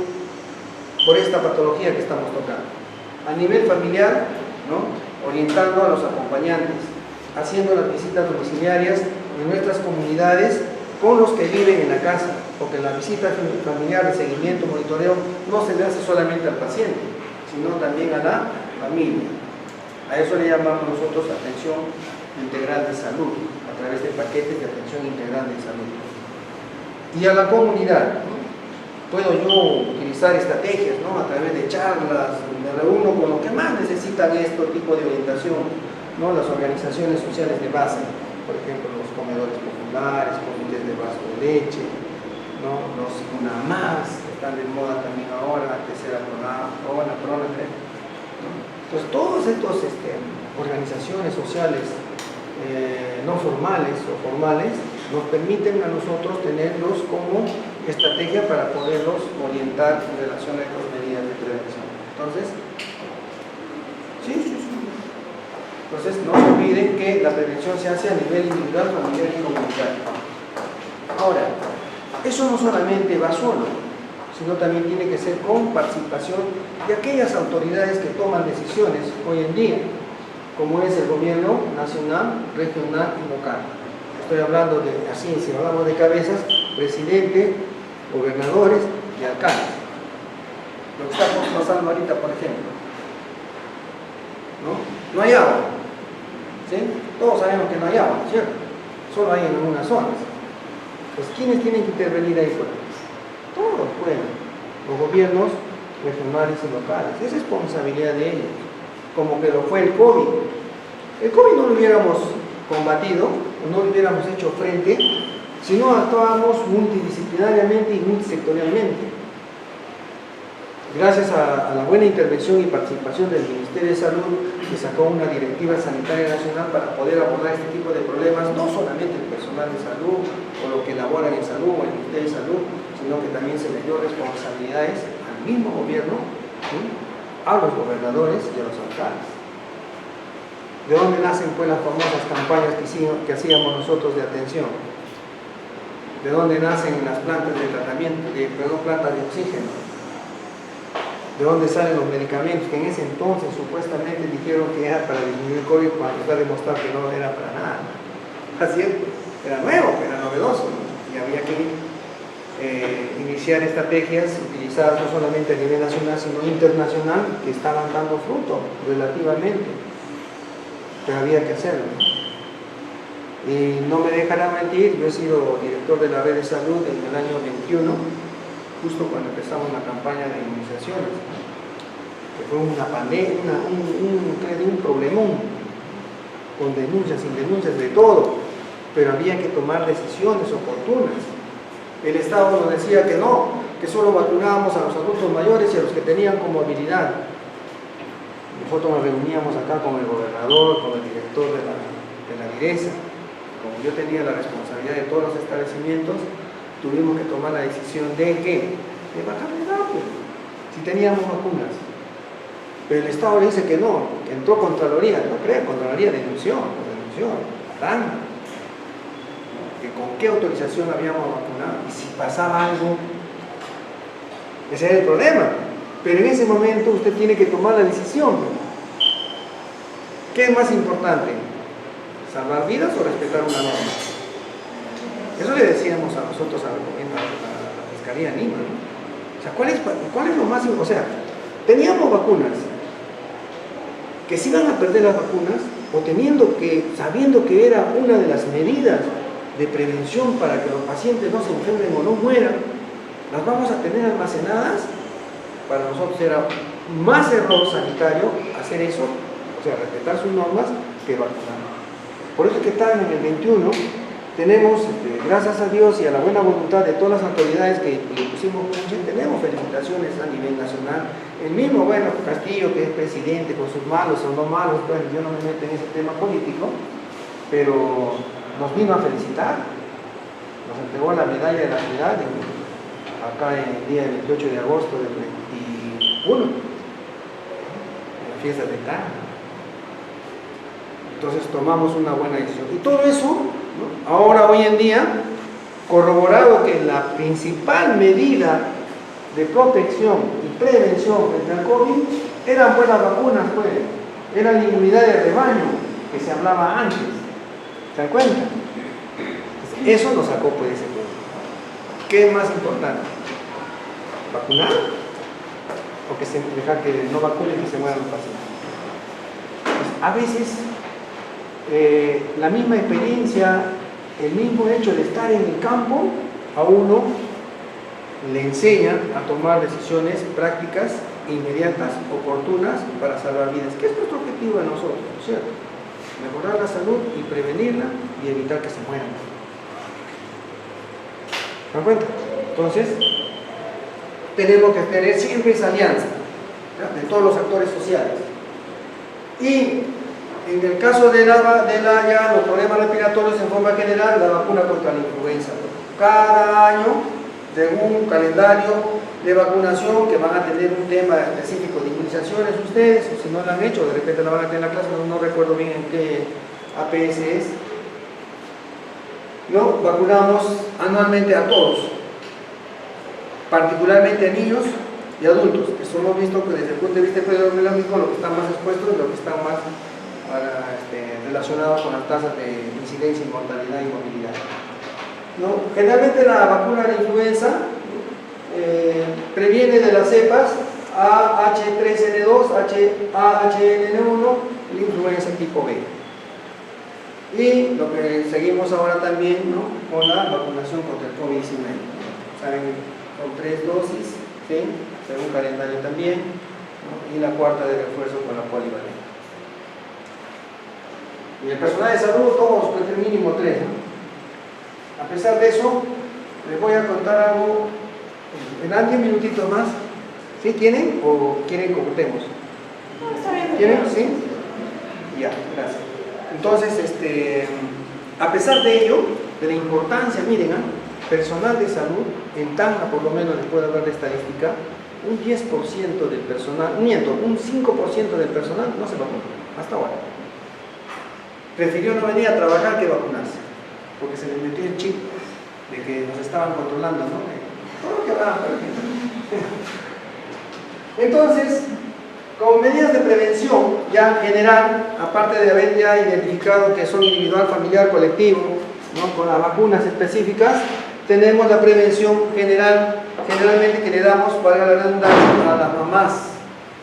por esta patología que estamos tocando. A nivel familiar, ¿no?, orientando a los acompañantes, haciendo las visitas domiciliarias en nuestras comunidades con los que viven en la casa, porque la visita familiar de seguimiento, monitoreo, no se le hace solamente al paciente, sino también a la familia. A eso le llamamos nosotros atención integral de salud, a través de paquetes de atención integral de salud. Y a la comunidad, ¿no?, puedo yo utilizar estrategias, ¿no?, a través de charlas, me reúno con los que más necesitan este tipo de orientación, ¿no?, las organizaciones sociales de base, por ejemplo, los comedores populares, comités de vaso de leche, ¿no?, los UNAMAS, que están de moda también ahora, antes era PRONAFRE, ¿no? Entonces, todas estas organizaciones sociales no formales o formales nos permiten a nosotros tenerlos como estrategia para poderlos orientar en relación a estas medidas de prevención. Entonces, entonces no se olviden que la prevención se hace a nivel individual, familiar y comunitario. Ahora, eso no solamente va solo, sino también tiene que ser con participación de aquellas autoridades que toman decisiones hoy en día, como es el gobierno nacional, regional y local. Estoy hablando de, así, si hablamos de cabezas, presidente, gobernadores y alcaldes. Lo que estamos pasando ahorita, por ejemplo, no hay agua, ¿sí? Todos sabemos que no hay agua, ¿cierto? Solo hay en algunas zonas. Pues, ¿quiénes tienen que intervenir ahí? Todos pueden, los gobiernos regionales y locales. Es responsabilidad de ellos, como que lo fue el COVID. El COVID no lo hubiéramos combatido, no lo hubiéramos hecho frente, si no actuábamos multidisciplinariamente y multisectorialmente. Gracias a la buena intervención y participación del Ministerio de Salud, que sacó una directiva sanitaria nacional para poder abordar este tipo de problemas, no solamente el personal de salud o los que laboran en salud o el Ministerio de Salud, sino que también se le dio responsabilidades al mismo gobierno, ¿sí?, a los gobernadores y a los alcaldes. ¿De dónde nacen, pues, las famosas campañas que hacíamos nosotros de atención? ¿De dónde nacen las plantas de tratamiento, plantas de oxígeno? ¿De dónde salen los medicamentos que en ese entonces supuestamente dijeron que era para disminuir el COVID, cuando está demostrado que no era para nada? Así es, era nuevo, era novedoso, ¿no? Y había que iniciar estrategias utilizadas no solamente a nivel nacional, sino internacional, que estaban dando fruto relativamente, pero había que hacerlo. Y no me dejará mentir, yo he sido director de la red de salud en el año 21, justo cuando empezamos la campaña de inmunizaciones, que fue una pandemia, un problemón, con denuncias, sin denuncias, de todo, pero había que tomar decisiones oportunas. El Estado nos decía que no, que solo vacunábamos a los adultos mayores y a los que tenían comorbilidad. Nosotros nos reuníamos acá con el gobernador, con el director de la direza. Como yo tenía la responsabilidad de todos los establecimientos, tuvimos que tomar la decisión de ¿qué? De bajar el dato, si teníamos vacunas. Pero el Estado le dice que no, que entró Contraloría, no creo, Contraloría denunció, arranca. Que con qué autorización habíamos vacunado y si pasaba algo, ese era el problema. Pero en ese momento usted tiene que tomar la decisión. ¿Qué es más importante? ¿Salvar vidas o respetar una norma? Eso le decíamos a nosotros a la Fiscalía Lima, ¿no? O sea, ¿cuál es lo más importante? O sea, teníamos vacunas que se iban a perder las vacunas, o sabiendo que era una de las medidas de prevención para que los pacientes no se enfermen o no mueran, las vamos a tener almacenadas. Para nosotros era más error sanitario hacer eso, o sea, respetar sus normas, que vacunar. Por eso es que están en el 21, tenemos, gracias a Dios y a la buena voluntad de todas las autoridades que le pusimos, tenemos felicitaciones a nivel nacional. El mismo, bueno, Castillo, que es presidente, con sus malos o no malos, bueno, yo no me meto en ese tema político, pero nos vino a felicitar, nos entregó la medalla de la ciudad acá en el día del 28 de agosto del 21, en la fiesta de Cana. Entonces tomamos una buena decisión. Y todo eso, ¿no? Ahora, hoy en día, corroborado que la principal medida de protección y prevención frente al COVID eran buenas vacunas, pues, era la inmunidad de rebaño que se hablaba antes. ¿Se dan cuenta? Entonces, eso nos sacó pues ese problema. ¿Qué es más importante? ¿Vacunar? ¿O que dejar que no vacunen y que se mueran los pacientes? Pues, a veces la misma experiencia, el mismo hecho de estar en el campo, a uno le enseña a tomar decisiones prácticas, inmediatas, oportunas para salvar vidas, que es nuestro objetivo de nosotros, ¿no es cierto? Mejorar la salud y prevenirla y evitar que se mueran. ¿Se dan cuenta? Entonces, tenemos que tener siempre esa alianza, ¿ya? De todos los actores sociales. Y en el caso de ya los problemas respiratorios en forma general, la vacuna contra la influenza. Cada año, según un calendario de vacunación, que van a tener un tema específico de inmunizaciones ustedes, o si no lo han hecho, de repente la van a tener en la clase, no recuerdo bien en qué APS es. ¿No? Vacunamos anualmente a todos, particularmente a niños y adultos, que hemos visto que desde el punto de vista epidemiológico lo que están más expuestos y lo que están más relacionados con las tasas de incidencia, mortalidad y movilidad. ¿No? Generalmente la vacuna de influenza previene de las cepas AH3N2, AHNN1 y influenza tipo B. Y lo que seguimos ahora también, ¿no? Con la vacunación contra el COVID-19. Saben, con 3 dosis, ¿sí? Según calendario también, ¿no? Y la cuarta de refuerzo con la polivalente. Y el personal de salud, todos, pues mínimo 3, ¿no? A pesar de eso, les voy a contar algo. ¿Me dan 10 minutitos más? ¿Sí tienen o quieren que cortemos? No, está bien. ¿Tienen? ¿Sí? Ya, gracias. Entonces, a pesar de ello, de la importancia, miren, personal de salud, en Tacna por lo menos les puedo hablar de estadística, un 10% del personal, un 5% del personal no se vacunó, hasta ahora. Prefirió no venir a trabajar que vacunarse, porque se les metió el chip de que nos estaban controlando, ¿no? Todo lo que hablaban, por ejemplo. Entonces, como medidas de prevención ya general, aparte de haber ya identificado que son individual, familiar, colectivo, ¿no? Con las vacunas específicas, tenemos la prevención general, generalmente que le damos, para la redundancia, a las mamás,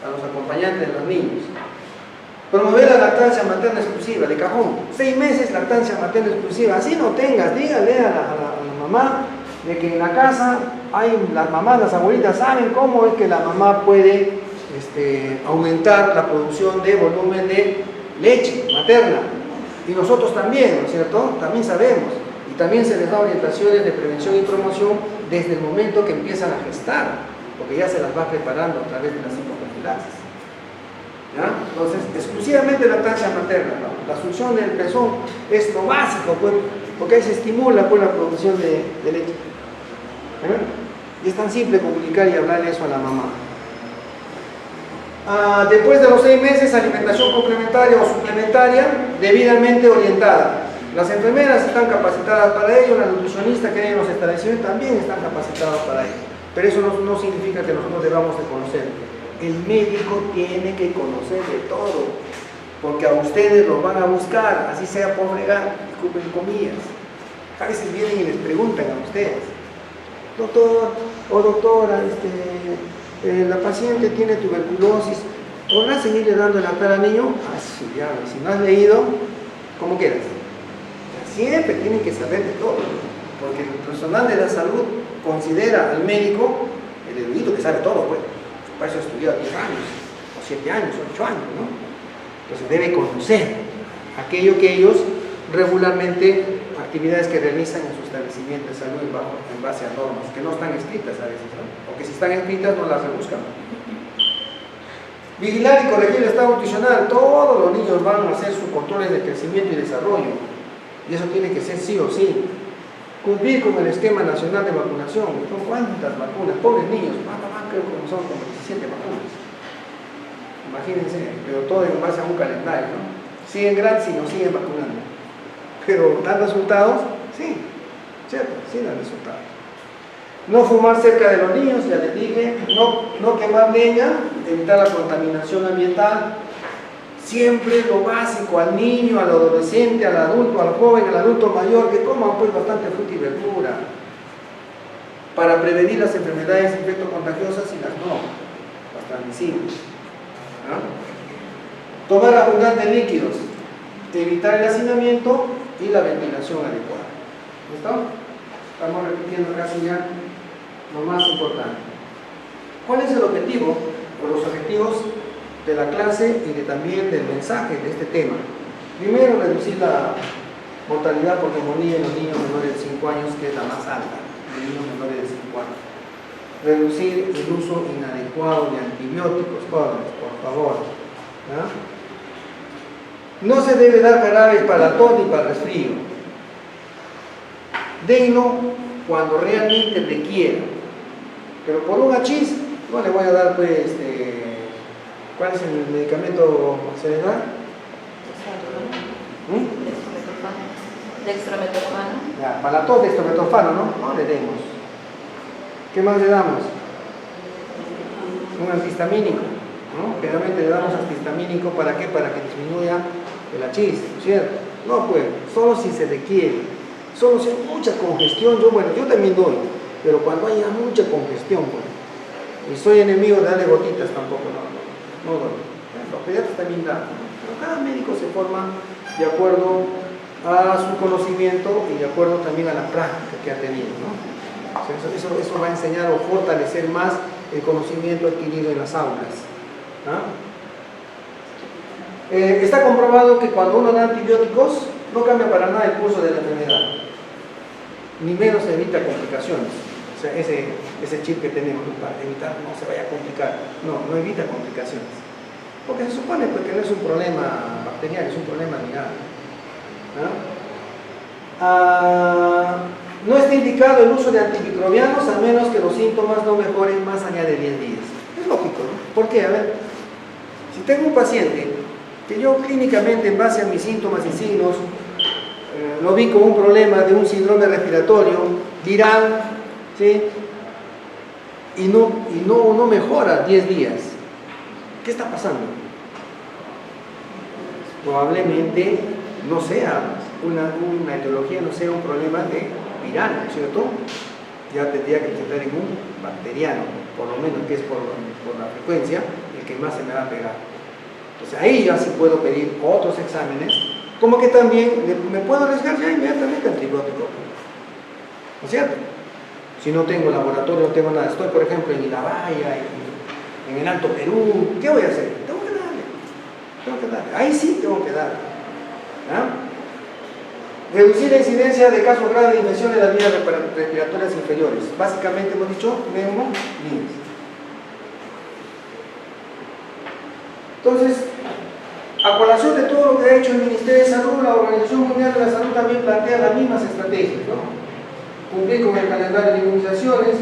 a los acompañantes de los niños. Promover la lactancia materna exclusiva, de cajón. 6 meses lactancia materna exclusiva. Así no tengas, dígale a la mamá de que en la casa las mamás, las abuelitas saben cómo es que la mamá puede aumentar la producción de volumen de leche materna. Y nosotros también, ¿no es cierto? También sabemos. Y también se les da orientaciones de prevención y promoción desde el momento que empiezan a gestar, porque ya se las va preparando a través de las hipoprofilaxis. ¿Ya? Entonces, exclusivamente lactancia materna, ¿no? La succión del pezón es lo básico, pues, porque ahí se estimula pues, la producción de leche. Y es tan simple comunicar y hablarle eso a la mamá. Después de los 6 meses, alimentación complementaria o suplementaria debidamente orientada. Las enfermeras están capacitadas para ello, la nutricionista que hay en los establecimientos también están capacitados para ello. Pero eso no significa que nosotros debamos de conocer. El médico tiene que conocer de todo, porque a ustedes los van a buscar, así sea por fregar, disculpen comillas. A veces vienen y les preguntan a ustedes, doctor o doctora, la paciente tiene tuberculosis, ¿podrá seguirle dando la cara al niño? Ah, sí, ya, si no has leído, como quieras. Siempre tienen que saber de todo, porque el personal de la salud considera al médico el erudito que sabe todo, pues. Para eso ha estudiado 10 años, o 7 años, 8 años, ¿no? Entonces debe conocer aquello que ellos regularmente, actividades que realizan en su establecimiento de salud en base a normas, que no están escritas a veces, ¿no? O que si están escritas no las rebuscan. Vigilar y corregir el estado nutricional. Todos los niños van a hacer sus controles de crecimiento y desarrollo, y eso tiene que ser sí o sí. Cumplir con el esquema nacional de vacunación. ¿Son cuántas vacunas? Pobres niños, creo que son como 17 vacunas. Imagínense, pero todo en base a un calendario, ¿no? Siguen gratis y nos siguen vacunando. Pero ¿dan resultados? Sí, ¿cierto? Sí dan resultados. No fumar cerca de los niños, ya les dije. No quemar leña, evitar la contaminación ambiental. Siempre lo básico, al niño, al adolescente, al adulto, al joven, al adulto mayor, que coman pues bastante fruta y verdura para prevenir las enfermedades infectocontagiosas y las las transmisibles. Tomar abundantes líquidos, evitar el hacinamiento y la ventilación adecuada. ¿Listo? Estamos repitiendo casi ya lo más importante. ¿Cuál es el objetivo o los objetivos de la clase y también del mensaje de este tema? Primero, reducir la mortalidad por neumonía en los niños menores de 5 años, que es la más alta, de niños menores de 5 años. Reducir el uso inadecuado de antibióticos, jóvenes, por favor. ¿Ya? No se debe dar jarabes para la tos ni para el resfrío. Denlo cuando realmente requiera. Pero por un achis, no le voy a dar pues ¿cuál es el medicamento que se le da? Dextrometorfano. Ya, para la tos dextrometorfano, ¿no? No le demos. ¿Qué más le damos? Un antihistamínico, ¿no? Generalmente le damos antihistamínico, ¿para qué? Para que disminuya el achis, ¿cierto? No, pues, solo si se requiere. Solo si hay mucha congestión, yo también doy, pero cuando haya mucha congestión, pues, y soy enemigo de darle gotitas tampoco, no doy. Los pediatras también dan, pero cada médico se forma de acuerdo a su conocimiento y de acuerdo también a la práctica que ha tenido, ¿no? O sea, eso va a enseñar o fortalecer más el conocimiento adquirido en las aulas. Está comprobado que cuando uno da antibióticos no cambia para nada el curso de la enfermedad, ni menos evita complicaciones. O sea, ese chip que tenemos para evitar no se vaya a complicar, no evita complicaciones, porque se supone pues, que no es un problema bacteriano, es un problema viral. No está indicado el uso de antimicrobianos a menos que los síntomas no mejoren más allá de 10 días. Es lógico, ¿no? ¿Por qué? A ver, si tengo un paciente que yo clínicamente en base a mis síntomas y signos lo vi como un problema de un síndrome respiratorio viral, ¿sí? y no mejora 10 días, ¿qué está pasando? Probablemente no sea una etiología, no sea un problema viral, ¿cierto? Ya tendría que tratar en un bacteriano, por lo menos que es por la frecuencia el que más se me va a pegar. Entonces ahí ya sí puedo pedir otros exámenes, como que también me puedo arriesgar ya inmediatamente antibiótico, ¿no es cierto? Si no tengo laboratorio, no tengo nada, estoy por ejemplo en Ilabaya, en el Alto Perú, ¿qué voy a hacer? Tengo que darle, ahí sí tengo que darle. Reducir la incidencia de casos graves de infección de las vías respiratorias inferiores. Básicamente hemos dicho neumonías. Entonces, a colación de todo lo que ha hecho el Ministerio de Salud, la Organización Mundial de la Salud también plantea las mismas estrategias, ¿no? Cumplir con el calendario de inmunizaciones,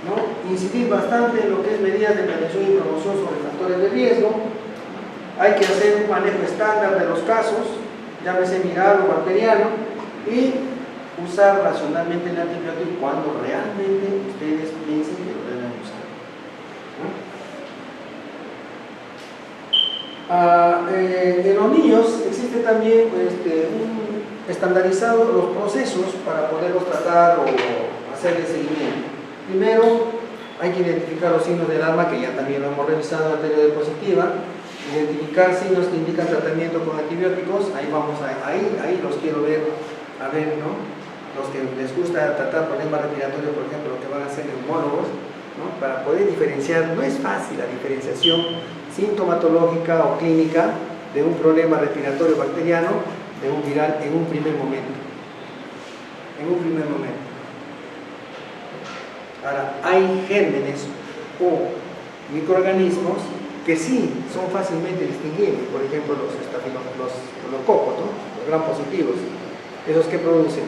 ¿no? Incidir bastante en lo que es medidas de prevención y promoción sobre factores de riesgo. Hay que hacer un manejo estándar de los casos, llámese viral o bacteriano, y usar racionalmente el antibiótico cuando realmente ustedes piensen que lo deben usar. En los niños existe también estandarizado los procesos para poderlos tratar o hacerle seguimiento. Primero, hay que identificar los signos del alarma, que ya también lo hemos revisado en la anterior diapositiva. Identificar signos que indican tratamiento con antibióticos. Ahí vamos ahí los quiero ver, ¿no? Los que les gusta tratar problemas respiratorios, por ejemplo, lo que van a ser neumólogos, ¿no? Para poder diferenciar. No es fácil la diferenciación sintomatológica o clínica de un problema respiratorio bacteriano de un viral en un primer momento. Ahora, hay gérmenes o microorganismos que sí son fácilmente distinguibles, por ejemplo los cocos, ¿no? Los gram positivos, esos que producen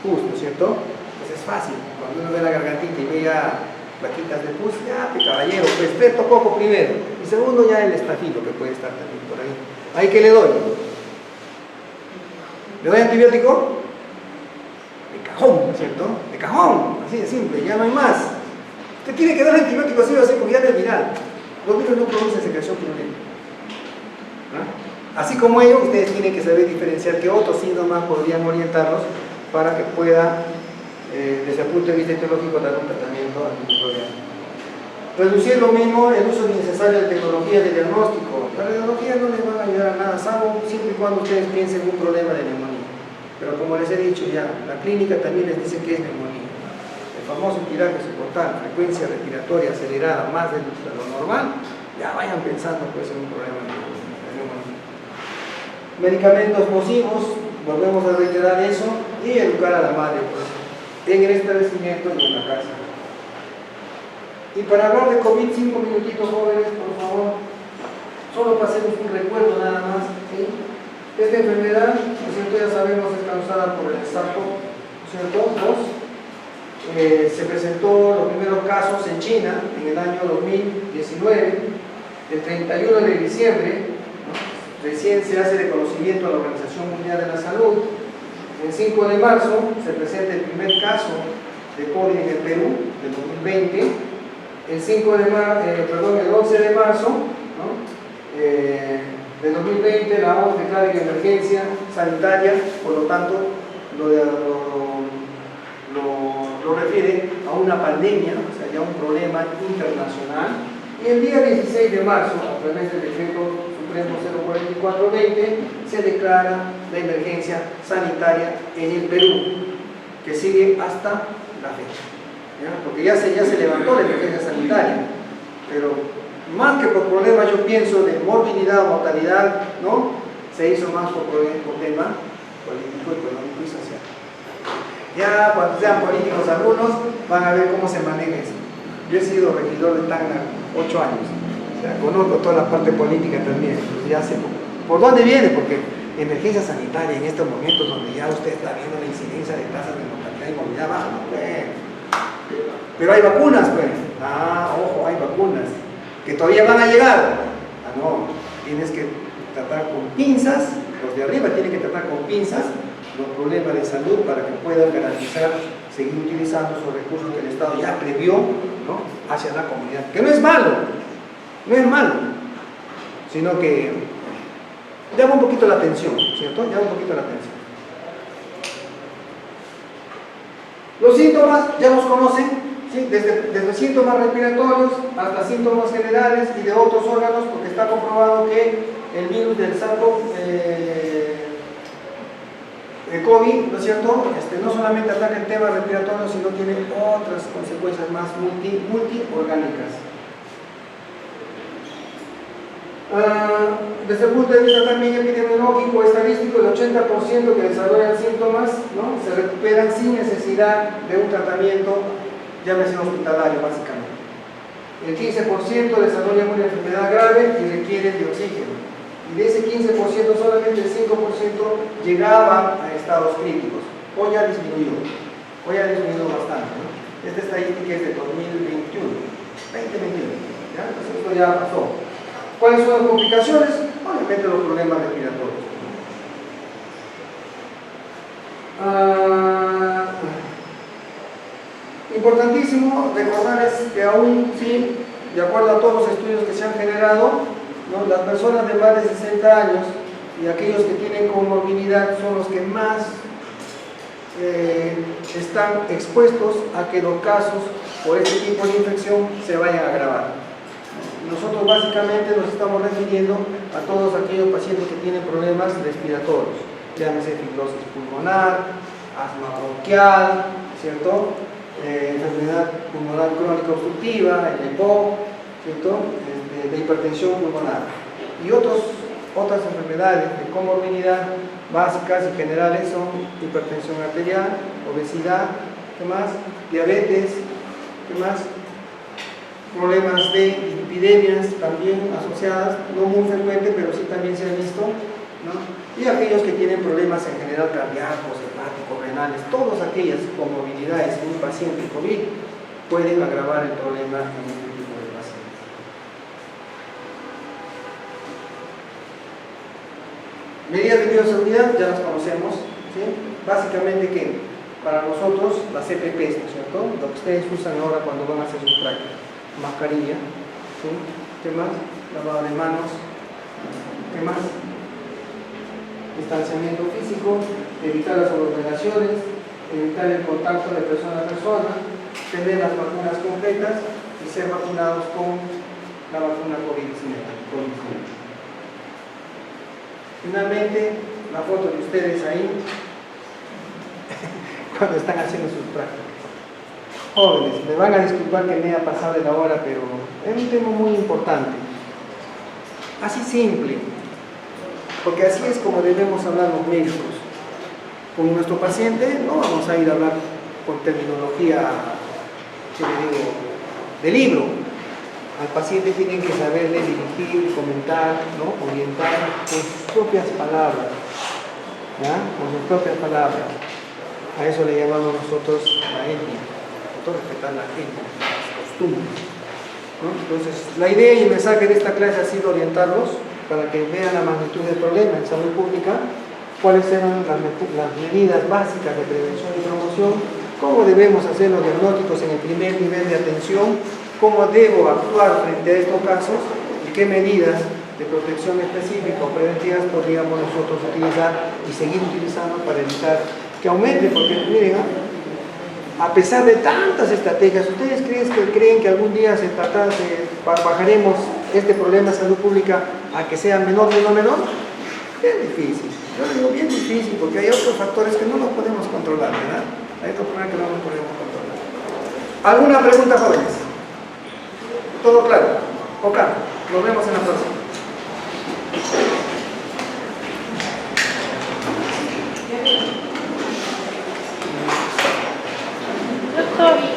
pus, ¿no es cierto? Pues es fácil, cuando uno ve la gargantita y ve ya plaquitas de pus, ya, caballero, pues coco primero, y segundo ya el estafilo, que puede estar también por ahí. ¿Ahí qué le doy? ¿Le doy antibiótico? De cajón, ¿no es cierto? De cajón, así de simple, ya no hay más. Usted tiene que dar antibiótico así o así, porque ya no es viral. Los virus no producen secreción purulenta. Así como ellos, ustedes tienen que saber diferenciar qué otros síntomas podrían orientarlos para que pueda, desde el punto de vista etiológico, dar un tratamiento antimicrobiano. Reducir lo mismo el uso innecesario de tecnologías de diagnóstico. Las tecnologías no les van a ayudar a nada, salvo siempre y cuando ustedes piensen en un problema de neumonía. Pero como les he dicho ya, la clínica también les dice que es neumonía. El famoso tiraje suportal, frecuencia respiratoria acelerada más de lo normal, ya vayan pensando pues en un problema de neumonía. Medicamentos nocivos, volvemos a reiterar eso, y educar a la madre pues, en el establecimiento y en la casa. Y para hablar de COVID, 5 minutitos, jóvenes, por favor. Solo pasemos un recuerdo nada más, ¿sí? Esta enfermedad, ¿no es cierto? Ya sabemos, es causada por el SARS-CoV, ¿no es cierto? Se presentó los primeros casos en China en el año 2019, el 31 de diciembre, ¿no? Recién se hace reconocimiento a la Organización Mundial de la Salud. El 5 de marzo se presenta el primer caso de COVID en el Perú, del 2020. El 11 de marzo, ¿no? De 2020, la OMS declara en emergencia sanitaria, por lo tanto lo refiere a una pandemia, o sea, ya un problema internacional. Y el día 16 de marzo, a través del decreto Supremo 044/20, se declara la emergencia sanitaria en el Perú, que sigue hasta la fecha. ¿Ya? Porque ya se levantó la emergencia sanitaria, pero más que por problemas, yo pienso, de morbilidad o mortalidad, ¿no? Se hizo más por tema político, económico y social. Ya cuando sean políticos algunos, van a ver cómo se maneja eso. Yo he sido regidor de Tacna 8 años, o sea, conozco toda la parte política también, pues ya sé por dónde viene, porque emergencia sanitaria en estos momentos donde ya usted está viendo la incidencia de tasas de mortalidad y movilidad baja, no puede. Pero hay vacunas, pues. Ojo, hay vacunas que todavía van a llegar. No, tienes que tratar con pinzas, los de arriba tienen que tratar con pinzas los problemas de salud para que puedan garantizar seguir utilizando esos recursos que el Estado ya previó, ¿no? Hacia la comunidad. Que no es malo, sino que llama un poquito la atención, ¿cierto? Llama un poquito la atención. Los síntomas ya los conocen, ¿sí? Desde síntomas respiratorios hasta síntomas generales y de otros órganos, porque está comprobado que el virus del el COVID, ¿no es cierto? No solamente ataca el tema respiratorio, sino tiene otras consecuencias más multiorgánicas. Desde el punto de vista también epidemiológico, estadístico, el 80% que desarrollan síntomas, ¿no?, se recuperan sin necesidad de un tratamiento, llámese hospitalario básicamente. El 15% desarrollan una enfermedad grave y requieren de oxígeno. Y de ese 15% solamente el 5% llegaba a estados críticos. Hoy ya disminuyó bastante, ¿no? Esta estadística es de 2021, ¿ya? Entonces esto ya pasó. ¿Cuáles son las complicaciones? Obviamente los problemas respiratorios. Importantísimo recordarles que aún sí, de acuerdo a todos los estudios que se han generado, ¿no?, las personas de más de 60 años y aquellos que tienen comorbilidad son los que más están expuestos a que los casos por este tipo de infección se vayan a agravar. Nosotros básicamente nos estamos refiriendo a todos aquellos pacientes que tienen problemas respiratorios, llámese fibrosis pulmonar, asma bronquial, ¿cierto? Enfermedad pulmonar crónica obstructiva, el EPOC, ¿cierto? De hipertensión pulmonar y otras enfermedades de comorbilidad básicas y generales son hipertensión arterial, obesidad, ¿qué más? Diabetes, ¿qué más? Problemas de epidemias también asociadas, no muy frecuentes, pero sí también se han visto, ¿no? Y aquellos que tienen problemas en general cardíacos, hepáticos, renales, todas aquellas comorbilidades en un paciente COVID pueden agravar el problema en este tipo de pacientes. Medidas de bioseguridad ya las conocemos, ¿sí? Básicamente que para nosotros las EPPs, ¿no es cierto? Lo que ustedes usan ahora cuando van a hacer sus prácticas. Mascarilla, ¿sí? ¿Qué más? Lavado de manos, ¿qué más? Distanciamiento físico, evitar las aglomeraciones, evitar el contacto de persona a persona, tener las vacunas completas y ser vacunados con la vacuna COVID-19. Finalmente, la foto de ustedes ahí cuando están haciendo sus prácticas. Jóvenes, me van a disculpar que me haya pasado de la hora, pero es un tema muy importante. Así simple, porque así es como debemos hablar los médicos. Con nuestro paciente no vamos a ir a hablar con terminología, ¿qué le digo?, de libro. Al paciente tienen que saberle dirigir, comentar, ¿no?, orientar con sus propias palabras, ¿ya? Con sus propias palabras. A eso le llamamos nosotros la ética. Respetar la gente, las costumbres, ¿no? Entonces, la idea y el mensaje de esta clase ha sido orientarlos para que vean la magnitud del problema en salud pública, cuáles eran las medidas básicas de prevención y promoción, cómo debemos hacer los diagnósticos en el primer nivel de atención, cómo debo actuar frente a estos casos y qué medidas de protección específica o preventivas podríamos nosotros utilizar y seguir utilizando para evitar que aumente, porque miren, a pesar de tantas estrategias, ¿ustedes creen que algún día bajaremos este problema de salud pública a que sea menor? Bien difícil. Yo digo bien difícil porque hay otros factores que no los podemos controlar, ¿verdad? Hay otros factores que no los podemos controlar. ¿Alguna pregunta, jóvenes? ¿Todo claro? Ok, nos vemos en la próxima. Doctor.